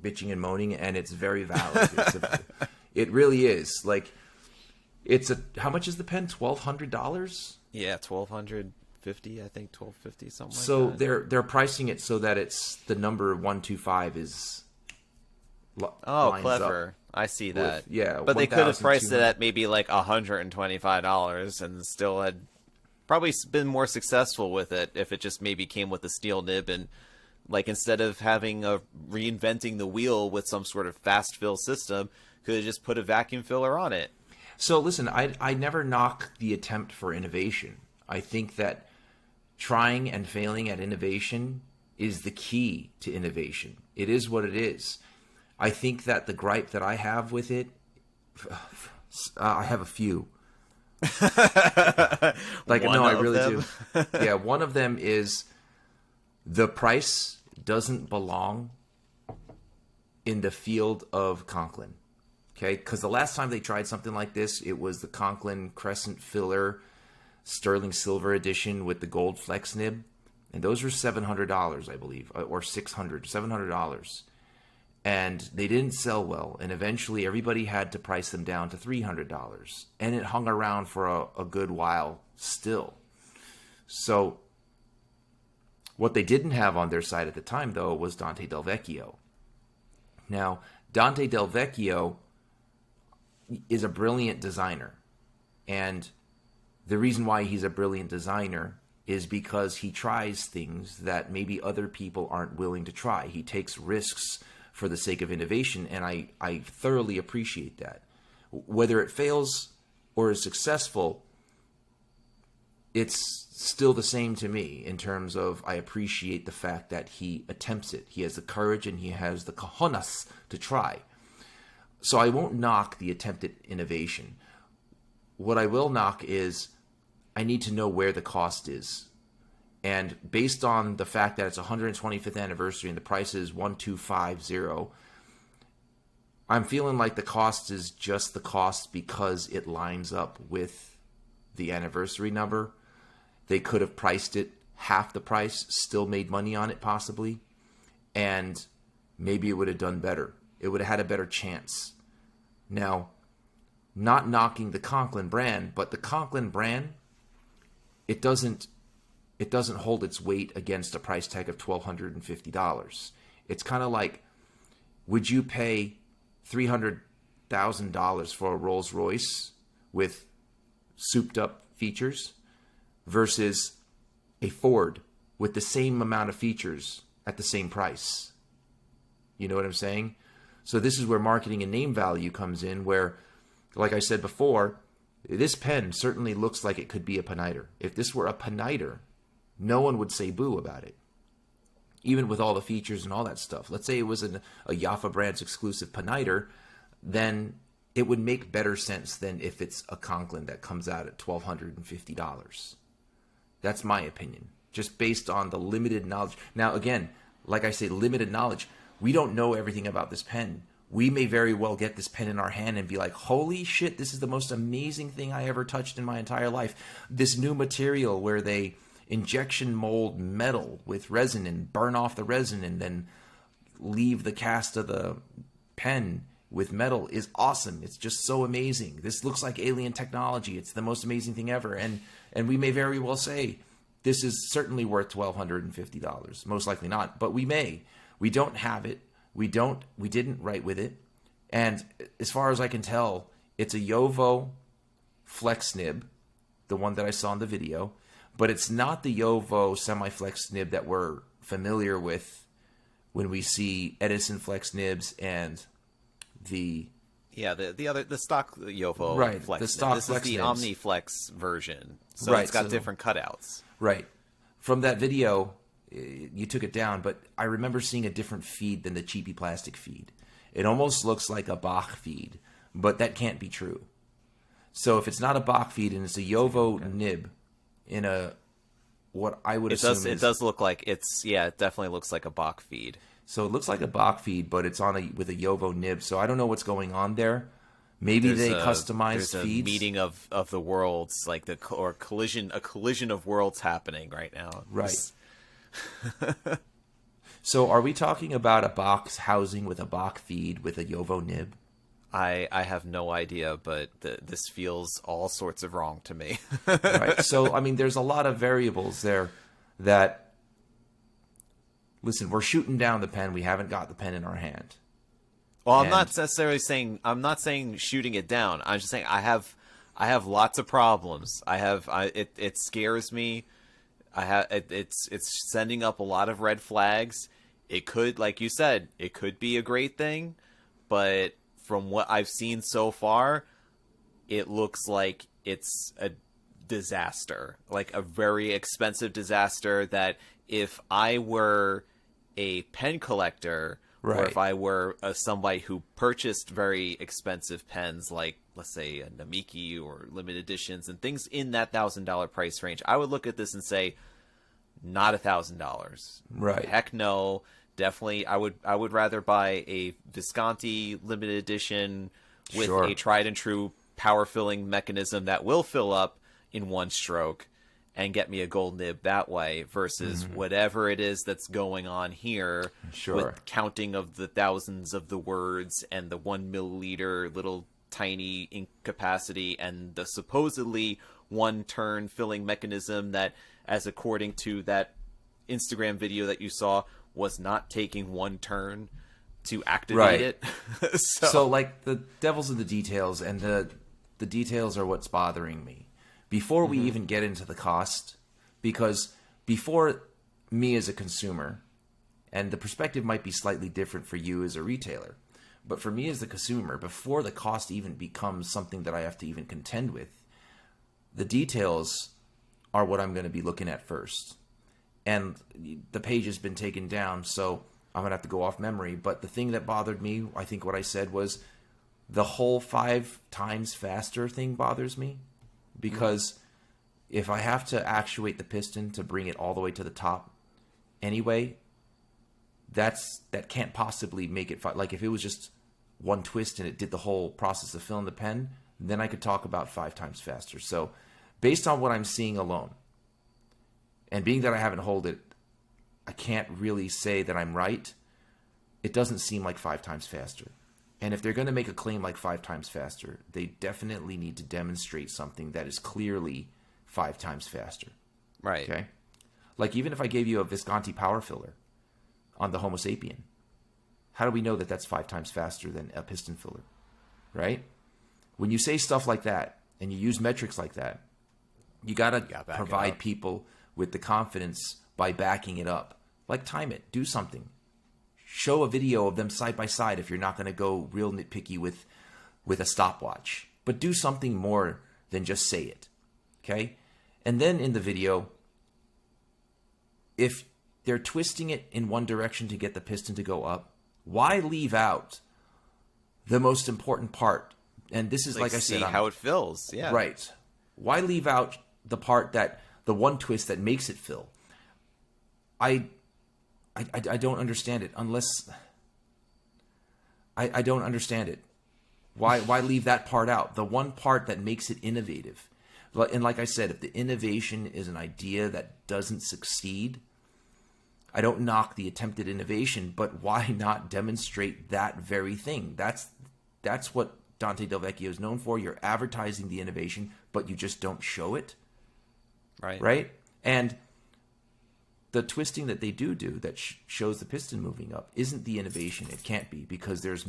bitching and moaning, and it's very valid. It really is. Like, how much is the pen? $1,200?
yeah, $1,250, I think, $1,250, something
So
like that.
they're pricing it so that it's the number 125 is lines
clever.
up
I see that.
yeah,
but they could have priced it
1,200.
at maybe like $125 and still had probably been more successful with it if it just maybe came with a steel nib and, like, instead of having reinventing the wheel with some sort of fast fill system, could have just put a vacuum filler on it.
So listen, I never knock the attempt for innovation. I think that trying and failing at innovation is the key to innovation. It is what it is. I think that the gripe that I have with it, I have a few. Like, no, I really do. Yeah, one of them is the price doesn't belong in the field of Conklin. Okay, because the last time they tried something like this, it was the Conklin Crescent Filler Sterling Silver Edition with the gold flex nib. And those were $700, I believe, or $700. And they didn't sell well. And eventually everybody had to price them down to $300. And it hung around for a good while still. So what they didn't have on their side at the time, though, was Dante Del Vecchio. Now, Dante Del Vecchio is a brilliant designer. And the reason why he's a brilliant designer is because he tries things that maybe other people aren't willing to try. He takes risks for the sake of innovation, and I thoroughly appreciate that. Whether it fails or is successful, it's still the same to me in terms of I appreciate the fact that he attempts it. He has the courage and he has the cojones to try. So I won't knock the attempted innovation. What I will knock is I need to know where the cost is. And based on the fact that it's 125th anniversary and the price is $1,250, I'm feeling like the cost is just the cost because it lines up with the anniversary number. They could have priced it half the price, still made money on it possibly, and maybe it would have done better. It would have had a better chance. Now, not knocking the Conklin brand, but the Conklin brand, it doesn't hold its weight against a price tag of $1,250. It's kind of like, would you pay $300,000 for a Rolls Royce with souped up features versus a Ford with the same amount of features at the same price. You know what I'm saying? So this is where marketing and name value comes in, where, like I said before, this pen certainly looks like it could be a peniter. If this were a peniter, no one would say boo about it, even with all the features and all that stuff. Let's say it was a Jaffa Brands exclusive peniter, then it would make better sense than if it's a Conklin that comes out at $1,250. That's my opinion, just based on the limited knowledge. Now, again, like I say, limited knowledge. We don't know everything about this pen. We may very well get this pen in our hand and be like, holy shit, this is the most amazing thing I ever touched in my entire life. This new material where they injection mold metal with resin and burn off the resin and then leave the cast of the pen with metal is awesome. It's just so amazing. This looks like alien technology. It's the most amazing thing ever. And we may very well say, this is certainly worth $1,250. Most likely not, but we may. We don't have it. We didn't write with it. And as far as I can tell, it's a Jovo flex nib, the one that I saw in the video, but it's not the Jovo semi-flex nib that we're familiar with when we see Edison flex nibs and the
stock Jovo
right,
flex.
The stock
this
flex
is the
nibs.
OmniFlex version, so
right,
it's got different cutouts.
Right. From that video, you took it down, but I remember seeing a different feed than the cheapy plastic feed. It almost looks like a Bach feed, but that can't be true. So if it's not a Bach feed and it's a Jovo nib in a what I would assume
it does look like it definitely looks like a Bach feed.
So it looks like a Bach feed, but it's with a Jovo nib. So I don't know what's going on there. Maybe they customized
there's
feeds.
A meeting of the worlds, like a collision of worlds happening right now.
Right. So are we talking about a box housing with a Bach feed with a Jovo nib?
I have no idea, but this feels all sorts of wrong to me.
Right. So, I mean, there's a lot of variables there that, listen, we're shooting down the pen. We haven't got the pen in our hand.
Well, I'm not saying shooting it down. I'm just saying I have lots of problems. It scares me. It's sending up a lot of red flags. It could, like you said, it could be a great thing, but from what I've seen so far, it looks like it's a disaster, like a very expensive disaster that if I were a pen collector,
right,
or if I were somebody who purchased very expensive pens, like let's say a Namiki or limited editions and things in that $1,000 price range, I would look at this and say, not $1,000.
Right.
Heck no. Definitely, I would rather buy a Visconti limited edition with a tried and true power filling mechanism that will fill up in one stroke and get me a gold nib that way versus whatever it is that's going on here with counting of the thousands of the words and the 1 milliliter little tiny ink capacity and the supposedly one turn filling mechanism that, as according to that Instagram video that you saw, was not taking one turn to activate it.
So like the devil's in the details, and the details are what's bothering me. Before we even get into the cost, because before me as a consumer, and the perspective might be slightly different for you as a retailer, but for me as the consumer, before the cost even becomes something that I have to even contend with, the details are what I'm going to be looking at first. And the page has been taken down, so I'm going to have to go off memory. But the thing that bothered me, I think what I said was the whole 5 times faster thing bothers me. Because if I have to actuate the piston to bring it all the way to the top anyway, that can't possibly make it... Like if it was just one twist and it did the whole process of filling the pen, then I could talk about 5 times faster. So based on what I'm seeing alone, and being that I haven't held it, I can't really say that I'm right. It doesn't seem like 5 times faster. And if they're going to make a claim like 5 times faster, they definitely need to demonstrate something that is clearly 5 times faster.
Right.
Okay? Like even if I gave you a Visconti power filler on the Homo sapien, how do we know that that's 5 times faster than a piston filler? Right? When you say stuff like that and you use metrics like that, you got to provide people with the confidence by backing it up. Like, time it. Do something. Show a video of them side by side if you're not going to go real nitpicky with a stopwatch. But do something more than just say it. Okay? And then in the video, if they're twisting it in one direction to get the piston to go up, why leave out the most important part? And this is, like I said,
see how it fills. Yeah.
Right. Why leave out the part the one twist that makes it fill? I don't understand it unless I don't understand it. Why leave that part out? The one part that makes it innovative. And like I said, if the innovation is an idea that doesn't succeed, I don't knock the attempted innovation, but why not demonstrate that very thing? That's what Dante Del Vecchio is known for. You're advertising the innovation, but you just don't show it.
Right.
Right? And the twisting that they do that shows the piston moving up isn't the innovation. It can't be, because there's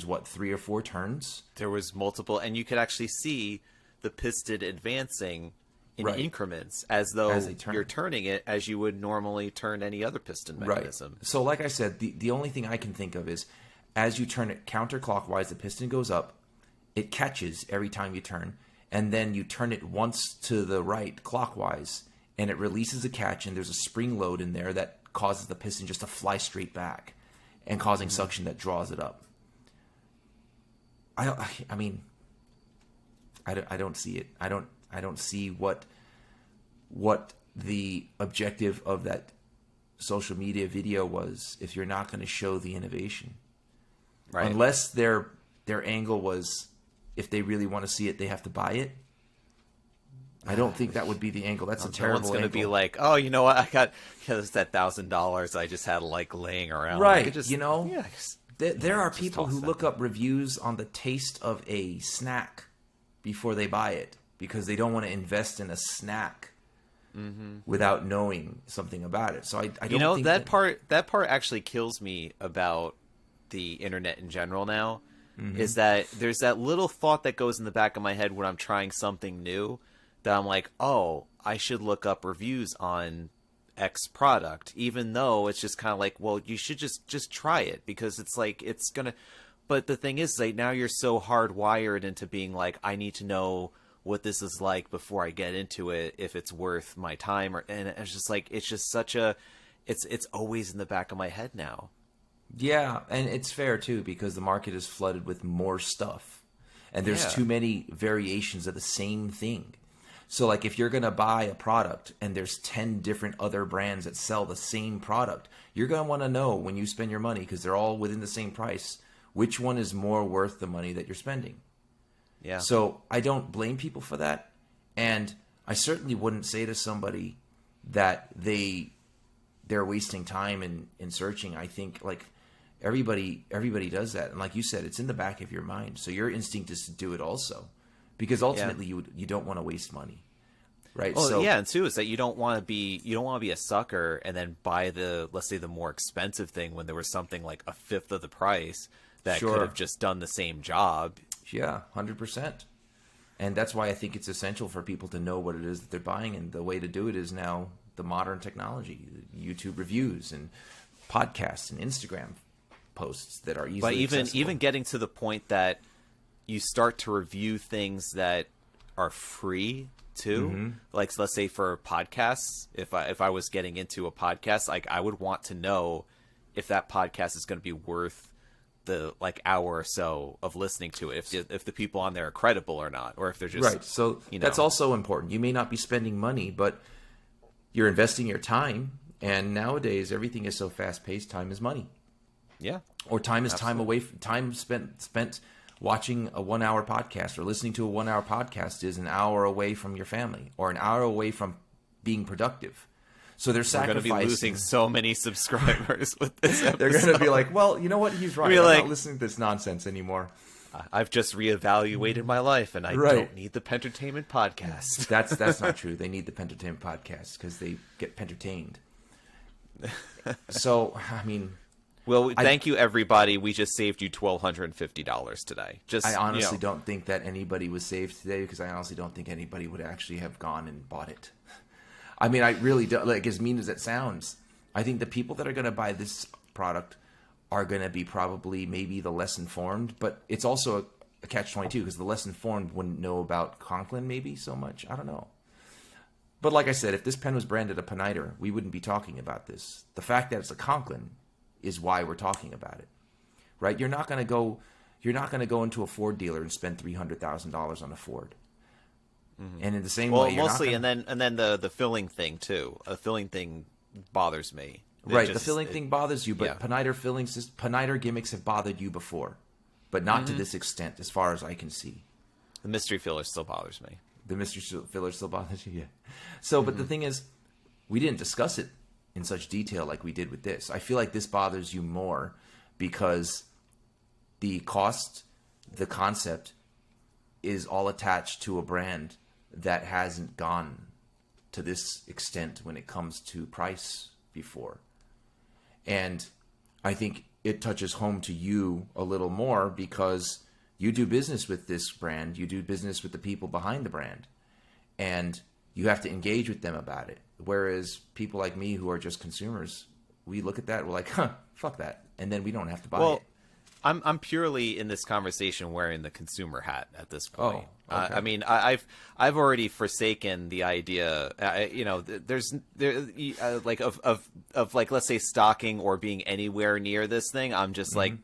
what, 3 or 4 turns?
There was multiple, and you could actually see the piston advancing in increments as though you're turning it as you would normally turn any other piston mechanism.
Right. So like I said, the only thing I can think of is as you turn it counterclockwise, the piston goes up, it catches every time you turn, and then you turn it once to the right clockwise, and it releases a catch, and there's a spring load in there that causes the piston just to fly straight back and causing suction that draws it up. I mean, I don't see it. I don't see what the objective of that social media video was if you're not going to show the innovation. Right. Unless their angle was, if they really want to see it, they have to buy it. I don't think that would be the angle. That's a terrible angle.
Someone's going to be like, oh, you know what? I got that $1,000 I just had like laying around.
Right.
Just,
there are people who look up reviews on the taste of a snack before they buy it because they don't want to invest in a snack without knowing something about it. So I don't think
that part actually kills me about the internet in general now, is that there's that little thought that goes in the back of my head when I'm trying something new that I'm like, oh, I should look up reviews on X product, even though it's just kind of like, well, you should just try it, because it's like, it's gonna. But the thing is, like, now you're so hardwired into being like, I need to know what this is like before I get into it, if it's worth my time, and it's just like, it's just such a, it's always in the back of my head now.
Yeah, and it's fair too, because the market is flooded with more stuff, and there's too many variations of the same thing. So like, if you're going to buy a product and there's 10 different other brands that sell the same product, you're going to want to know when you spend your money, because they're all within the same price, which one is more worth the money that you're spending.
Yeah.
So I don't blame people for that. And I certainly wouldn't say to somebody that they're wasting time in searching. I think like everybody does that. And like you said, it's in the back of your mind. So your instinct is to do it also. Because ultimately, you don't want to waste money, right?
Well,
so,
and two is that you don't want to be a sucker and then buy let's say the more expensive thing when there was something like a fifth of the price that could have just done the same job.
Yeah, 100%. And that's why I think it's essential for people to know what it is that they're buying, and the way to do it is now the modern technology, YouTube reviews and podcasts and Instagram posts that are easily accessible.
But even getting to the point that you start to review things that are free too. Like, let's say for podcasts, if I was getting into a podcast, like, I would want to know if that podcast is going to be worth the like hour or so of listening to it, if the people on there are credible or not, or if they're just
right. So that's also important. You may not be spending money, but you're investing your time. And nowadays, everything is so fast paced. Time is money.
Yeah.
Or time is time away. Time spent watching a 1 hour podcast or listening to a 1 hour podcast is an hour away from your family, or an hour away from being productive. So they're sacrificing.
We're going to be losing so many subscribers with this episode.
They're going to be like, well, you know what? He's right. I'm not listening to this nonsense anymore.
I've just reevaluated my life, and I don't need the Pentertainment podcast.
That's not true. They need the Pentertainment podcast because they get pentertained. So, I mean...
Well, thank you, everybody. We just saved you $1,250 today.
I honestly don't think that anybody was saved today, because I honestly don't think anybody would actually have gone and bought it. I mean, I really do. Like, as mean as it sounds, I think the people that are going to buy this product are going to be probably maybe the less informed, but it's also a catch-22 because the less informed wouldn't know about Conklin maybe so much. I don't know. But like I said, if this pen was branded a Peniter, we wouldn't be talking about this. The fact that it's a Conklin is why we're talking about it, right? You're not going to go into a Ford dealer and spend $300,000 on a Ford. Mm-hmm. And in the same way,
mostly, and then the filling thing too. A filling thing bothers me.
Right, the filling thing bothers you, but Peniter gimmicks have bothered you before, but not to this extent, as far as I can see.
The mystery filler still bothers me.
The mystery filler still bothers you, yeah. So, but the thing is, we didn't discuss it in such detail like we did with this. I feel like this bothers you more because the cost, the concept, is all attached to a brand that hasn't gone to this extent when it comes to price before. And I think it touches home to you a little more because you do business with this brand. You do business with the people behind the brand. And you have to engage with them about it. Whereas people like me who are just consumers, we look at that, we're like, fuck that. And then we don't have to buy it.
I'm purely in this conversation wearing the consumer hat at this point.
Oh, okay.
I mean, I've already forsaken the idea. Like of like, let's say, stocking or being anywhere near this thing. I'm just like,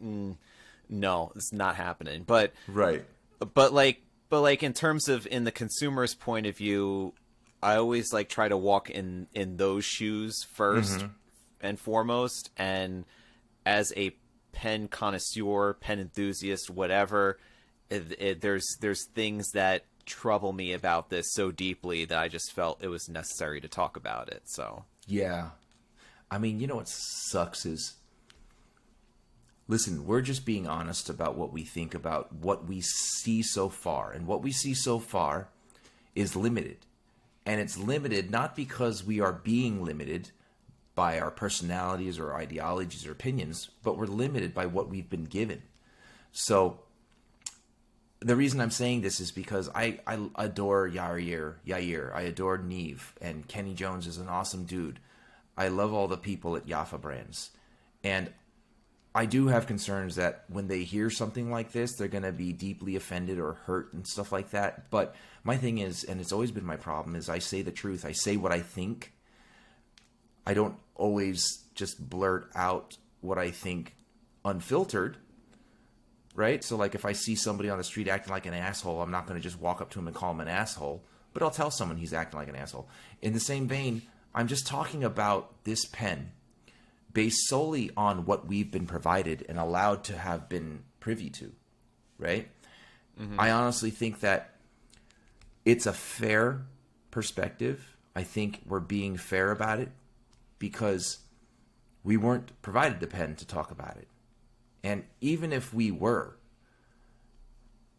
no, it's not happening. But
right.
But like in terms of in the consumer's point of view, I always like try to walk in those shoes first and foremost. And as a pen connoisseur, pen enthusiast, whatever, there's things that trouble me about this so deeply that I just felt it was necessary to talk about it. So
yeah, I mean, you know what sucks is, listen, we're just being honest about what we think about what we see so far, and what we see so far is limited, and it's limited not because we are being limited by our personalities or ideologies or opinions, but we're limited by what we've been given. So the reason I'm saying this is because I adore Yair. I adore Neve, and Kenny Jones is an awesome dude. I love all the people at Jaffa Brands. And I do have concerns that when they hear something like this, they're going to be deeply offended or hurt and stuff like that. But my thing is, and it's always been my problem, is I say the truth. I say what I think. I don't always just blurt out what I think unfiltered, right? So like if I see somebody on the street acting like an asshole, I'm not going to just walk up to him and call him an asshole, but I'll tell someone he's acting like an asshole. In the same vein, I'm just talking about this pen based solely on what we've been provided and allowed to have been privy to, right? I honestly think that it's a fair perspective. I think we're being fair about it, because we weren't provided the pen to talk about it. And even if we were,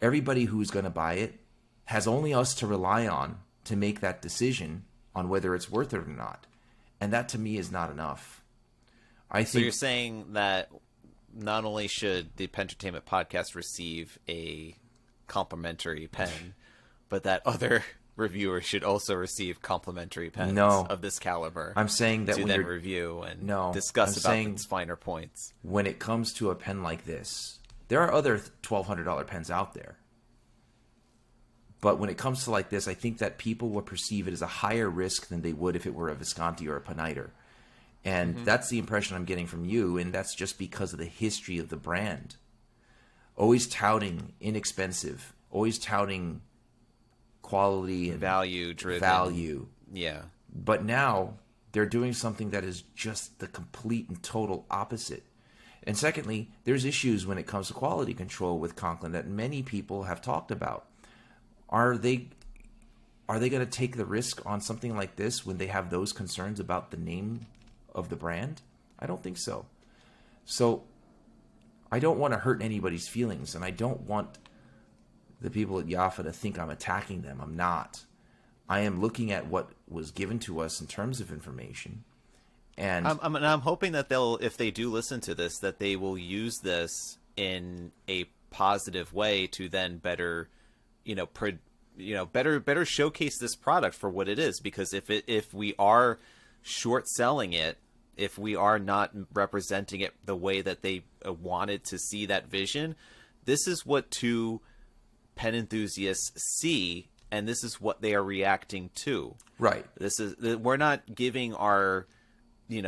everybody who's going to buy it has only us to rely on to make that decision on whether it's worth it or not. And that to me is not enough. So
you're saying that not only should the Pentertainment Podcast receive a complimentary pen, but that other reviewers should also receive complimentary pens of this caliber.
I'm saying that
to then review and discuss about its finer points.
When it comes to a pen like this, there are other $1,200 pens out there. But when it comes to like this, I think that people will perceive it as a higher risk than they would if it were a Visconti or a Peniter. And that's the impression I'm getting from you, and that's just because of the history of the brand. Always touting inexpensive, always touting quality and value.
Yeah.
But now they're doing something that is just the complete and total opposite. And secondly, there's issues when it comes to quality control with Conklin that many people have talked about. Are they going to take the risk on something like this when they have those concerns about the name of the brand? I don't think so. So I don't want to hurt anybody's feelings, and I don't want the people at Jaffa to think I'm attacking them. I'm not. I am looking at what was given to us in terms of information. And
I'm hoping that if they do listen to this, that they will use this in a positive way to then better, better showcase this product for what it is, because if we are short selling it, if we are not representing it the way that they wanted to see that vision, this is what two pen enthusiasts see, and this is what they are reacting to.
Right.
We're not giving our,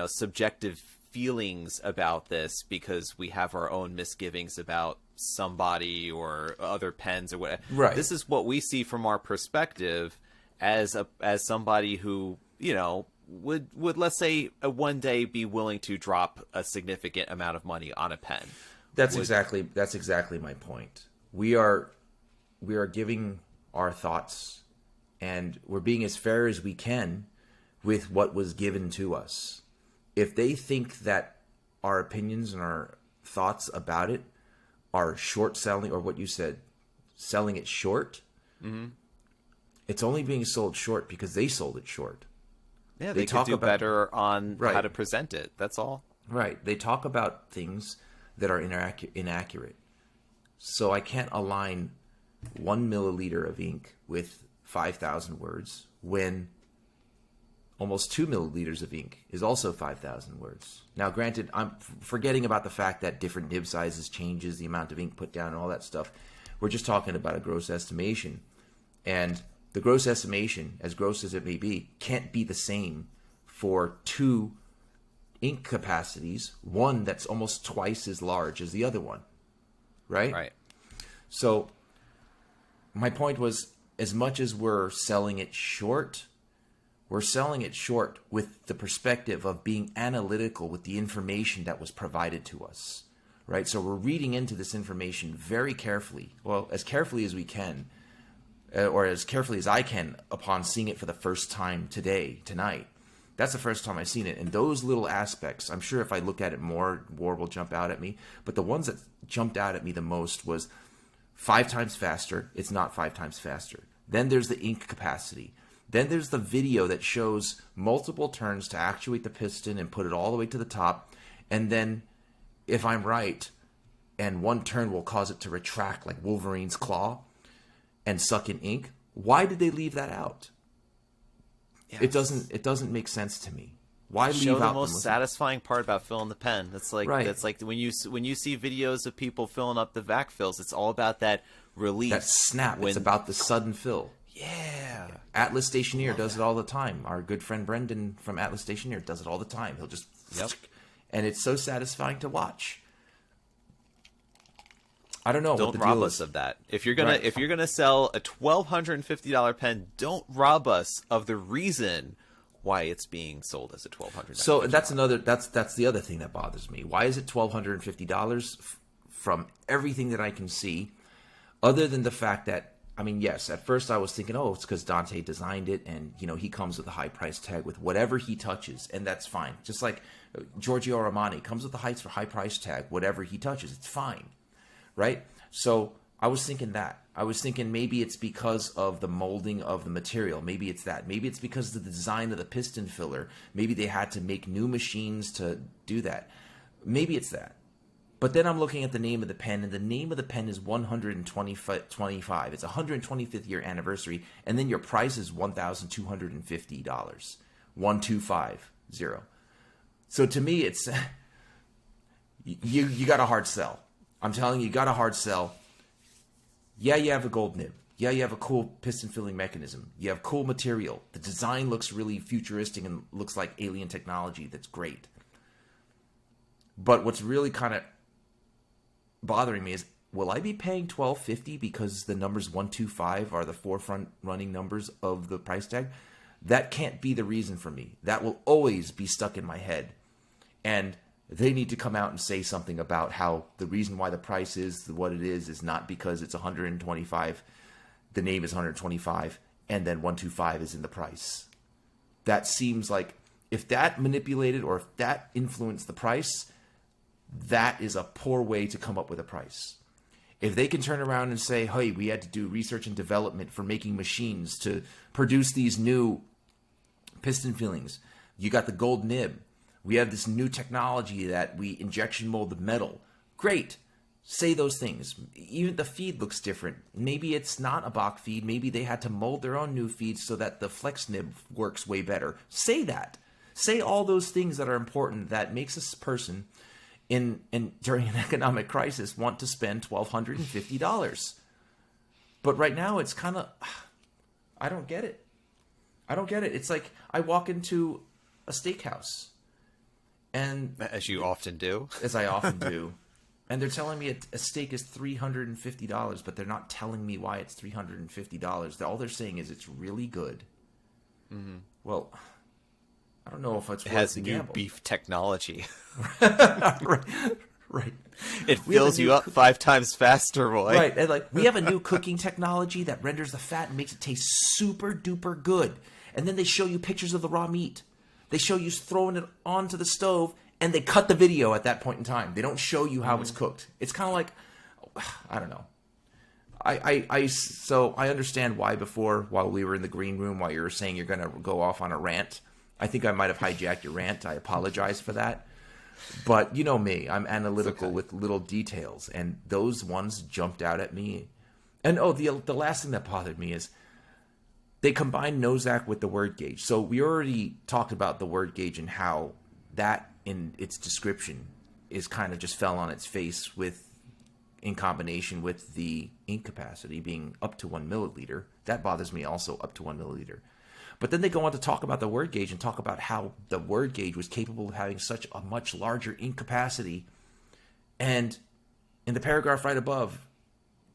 subjective feelings about this because we have our own misgivings about somebody or other pens or whatever.
Right.
This is what we see from our perspective as somebody who, would let's say one day be willing to drop a significant amount of money on a pen.
That's exactly my point. We are giving our thoughts, and we're being as fair as we can with what was given to us. If they think that our opinions and our thoughts about it are short selling, or what you said, selling it short, it's only being sold short because they sold it short.
Yeah, they could do better on how to present it. That's all.
Right. They talk about things that are inaccurate. So I can't align 1 milliliter of ink with 5,000 words when almost 2 milliliters of ink is also 5,000 words. Now, granted, I'm forgetting about the fact that different nib sizes changes the amount of ink put down and all that stuff. We're just talking about a gross estimation. And the gross estimation, as gross as it may be, can't be the same for two ink capacities, one that's almost twice as large as the other one. Right?
Right.
So my point was, as much as we're selling it short, we're selling it short with the perspective of being analytical with the information that was provided to us, right? So we're reading into this information very carefully, well, as carefully as we can, or as carefully as I can upon seeing it for the first time tonight. That's the first time I've seen it. And those little aspects, I'm sure if I look at it more will jump out at me. But the ones that jumped out at me the most was 5 times faster. It's not 5 times faster. Then there's the ink capacity. Then there's the video that shows multiple turns to actuate the piston and put it all the way to the top. And then, if I'm right, and one turn will cause it to retract like Wolverine's claw and suck in ink, why did they leave that out? Yes. It doesn't make sense to me. Why leave out
the most satisfying part about filling the pen? That's like
right.
That's like when you see videos of people filling up the vac fills. It's all about that release,
that snap. It's about the sudden fill.
Yeah.
Atlas Stationeer does it all the time. Our good friend Brendan from Atlas Stationeer does it all the time. He'll just and it's so satisfying to watch. I don't know.
Don't rob us of that. If you're gonna sell a $1,250 pen, don't rob us of the reason why it's being sold as a $1,200.
So that's the other thing that bothers me. Why is it $1,250 from everything that I can see, other than the fact that, I mean, yes, at first I was thinking, oh, it's because Dante designed it, and he comes with a high price tag with whatever he touches, and that's fine. Just like Giorgio Armani comes with the high price tag, whatever he touches, it's fine, right? So I was thinking that. I was thinking maybe it's because of the molding of the material. Maybe it's that. Maybe it's because of the design of the piston filler. Maybe they had to make new machines to do that. Maybe it's that. But then I'm looking at the name of the pen, and the name of the pen is 125. It's 125th year anniversary, and then your price is $1,250. 1250. So to me, it's you got a hard sell. I'm telling you got a hard sell. Yeah, you have a gold nib. Yeah, you have a cool piston filling mechanism. You have cool material. The design looks really futuristic and looks like alien technology. That's great. But what's really kind of bothering me is, will I be paying $1,250 because the numbers 125 are the forefront running numbers of the price tag? That can't be the reason for me. That will always be stuck in my head. And they need to come out and say something about how the reason why the price is what it is not because it's 125, the name is 125, and then 125 is in the price. That seems like, if that manipulated or if that influenced the price, that is a poor way to come up with a price. If they can turn around and say, hey, we had to do research and development for making machines to produce these new piston fillings. You got the gold nib. We have this new technology that we injection mold the metal. Great. Say those things. Even the feed looks different. Maybe it's not a Bach feed. Maybe they had to mold their own new feed so that the flex nib works way better. Say that. Say all those things that are important that makes a person in during an economic crisis want to spend $1,250. But right now it's kind of, I don't get it. I don't get it. It's like I walk into a steakhouse, and
as you often do,
as I often do. And they're telling me a steak is $350, but they're not telling me why it's $350. All they're saying is it's really good. Mm-hmm. Well, I don't know if it's
it has new beef technology.
Right.
It fills you up 5 times faster, boy.
Right. And like, we have a new cooking technology that renders the fat and makes it taste super duper good. And then they show you pictures of the raw meat. They show you throwing it onto the stove. And they cut the video at that point in time. They don't show you how it's cooked. It's kind of like, I don't know. So I understand why before, while we were in the green room, while you were saying you're going to go off on a rant. I think I might have hijacked your rant. I apologize for that. But you know me. I'm analytical with little details. And those ones jumped out at me. And the last thing that bothered me is they combined Nozac with the word gauge. So we already talked about the word gauge and how that in its description is kind of just fell on its face in combination with the ink capacity being up to 1 milliliter. That bothers me also, up to 1 milliliter. But then they go on to talk about the word gauge and talk about how the word gauge was capable of having such a much larger ink capacity. And in the paragraph right above,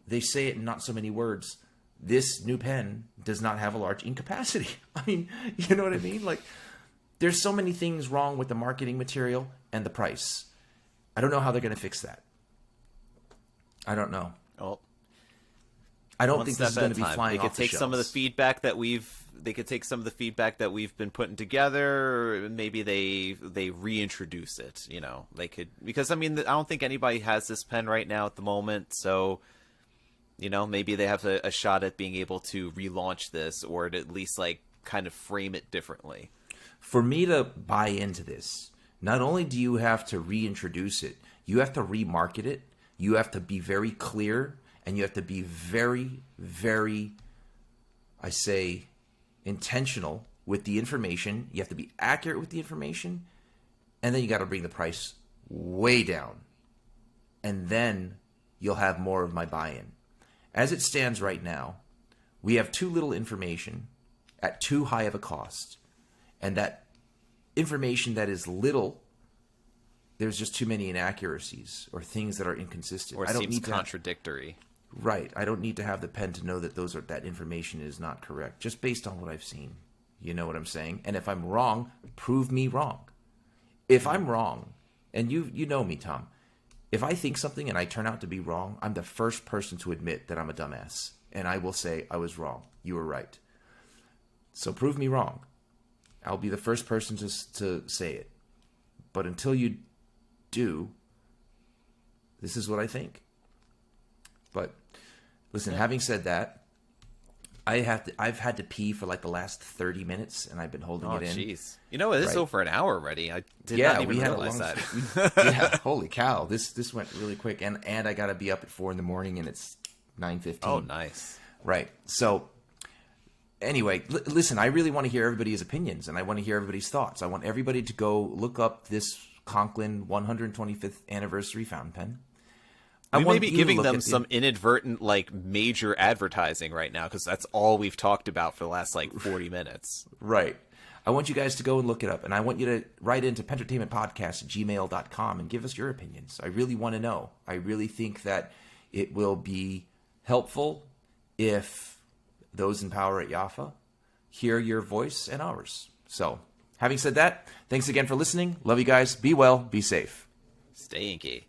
they say it in not so many words. This new pen does not have a large ink capacity. I mean, you know what I mean? Like, there's so many things wrong with the marketing material and the price. I don't know how they're going to fix that. I don't know.
Well,
I don't think this is going to be flying
off
the
shelves. They could take some of the feedback that we've been putting together. Maybe they reintroduce it. You know, they could, because I mean, I don't think anybody has this pen right now at the moment. So, you know, maybe they have a shot at being able to relaunch this, or to at least like kind of frame it differently.
For me to buy into this, not only do you have to reintroduce it, you have to remarket it. You have to be very clear, and you have to be very, very, I say, intentional with the information. You have to be accurate with the information, and then you got to bring the price way down. And then you'll have more of my buy-in. As it stands right now, we have too little information at too high of a cost. And that information that is little, there's just too many inaccuracies or things that are inconsistent.
Or seems contradictory.
Right. I don't need to have the pen to know that that information is not correct, just based on what I've seen. You know what I'm saying? And if I'm wrong, prove me wrong. If I'm wrong, and you know me, Tom, if I think something and I turn out to be wrong, I'm the first person to admit that I'm a dumbass. And I will say, I was wrong. You were right. So prove me wrong. I'll be the first person to say it. But until you do, this is what I think. But listen, having said that, I've had to pee for like the last 30 minutes, and I've been holding it in. Oh,
jeez. You know, it is over an hour already. I did not even realize that.
Yeah, holy cow. This went really quick. And I got to be up at 4 in the morning, and it's 9:15.
Oh, nice.
Right. So anyway, listen, I really want to hear everybody's opinions, and I want to hear everybody's thoughts. I want everybody to go look up this Conklin 125th anniversary fountain pen.
We may be giving them some inadvertent, like, major advertising right now, because that's all we've talked about for the last, 40 minutes.
Right. I want you guys to go and look it up, and I want you to write into pentertainmentpodcast@gmail.com and give us your opinions. I really want to know. I really think that it will be helpful if those in power at Jaffa hear your voice and ours. So, having said that, thanks again for listening. Love you guys. Be well. Be safe.
Stay inky.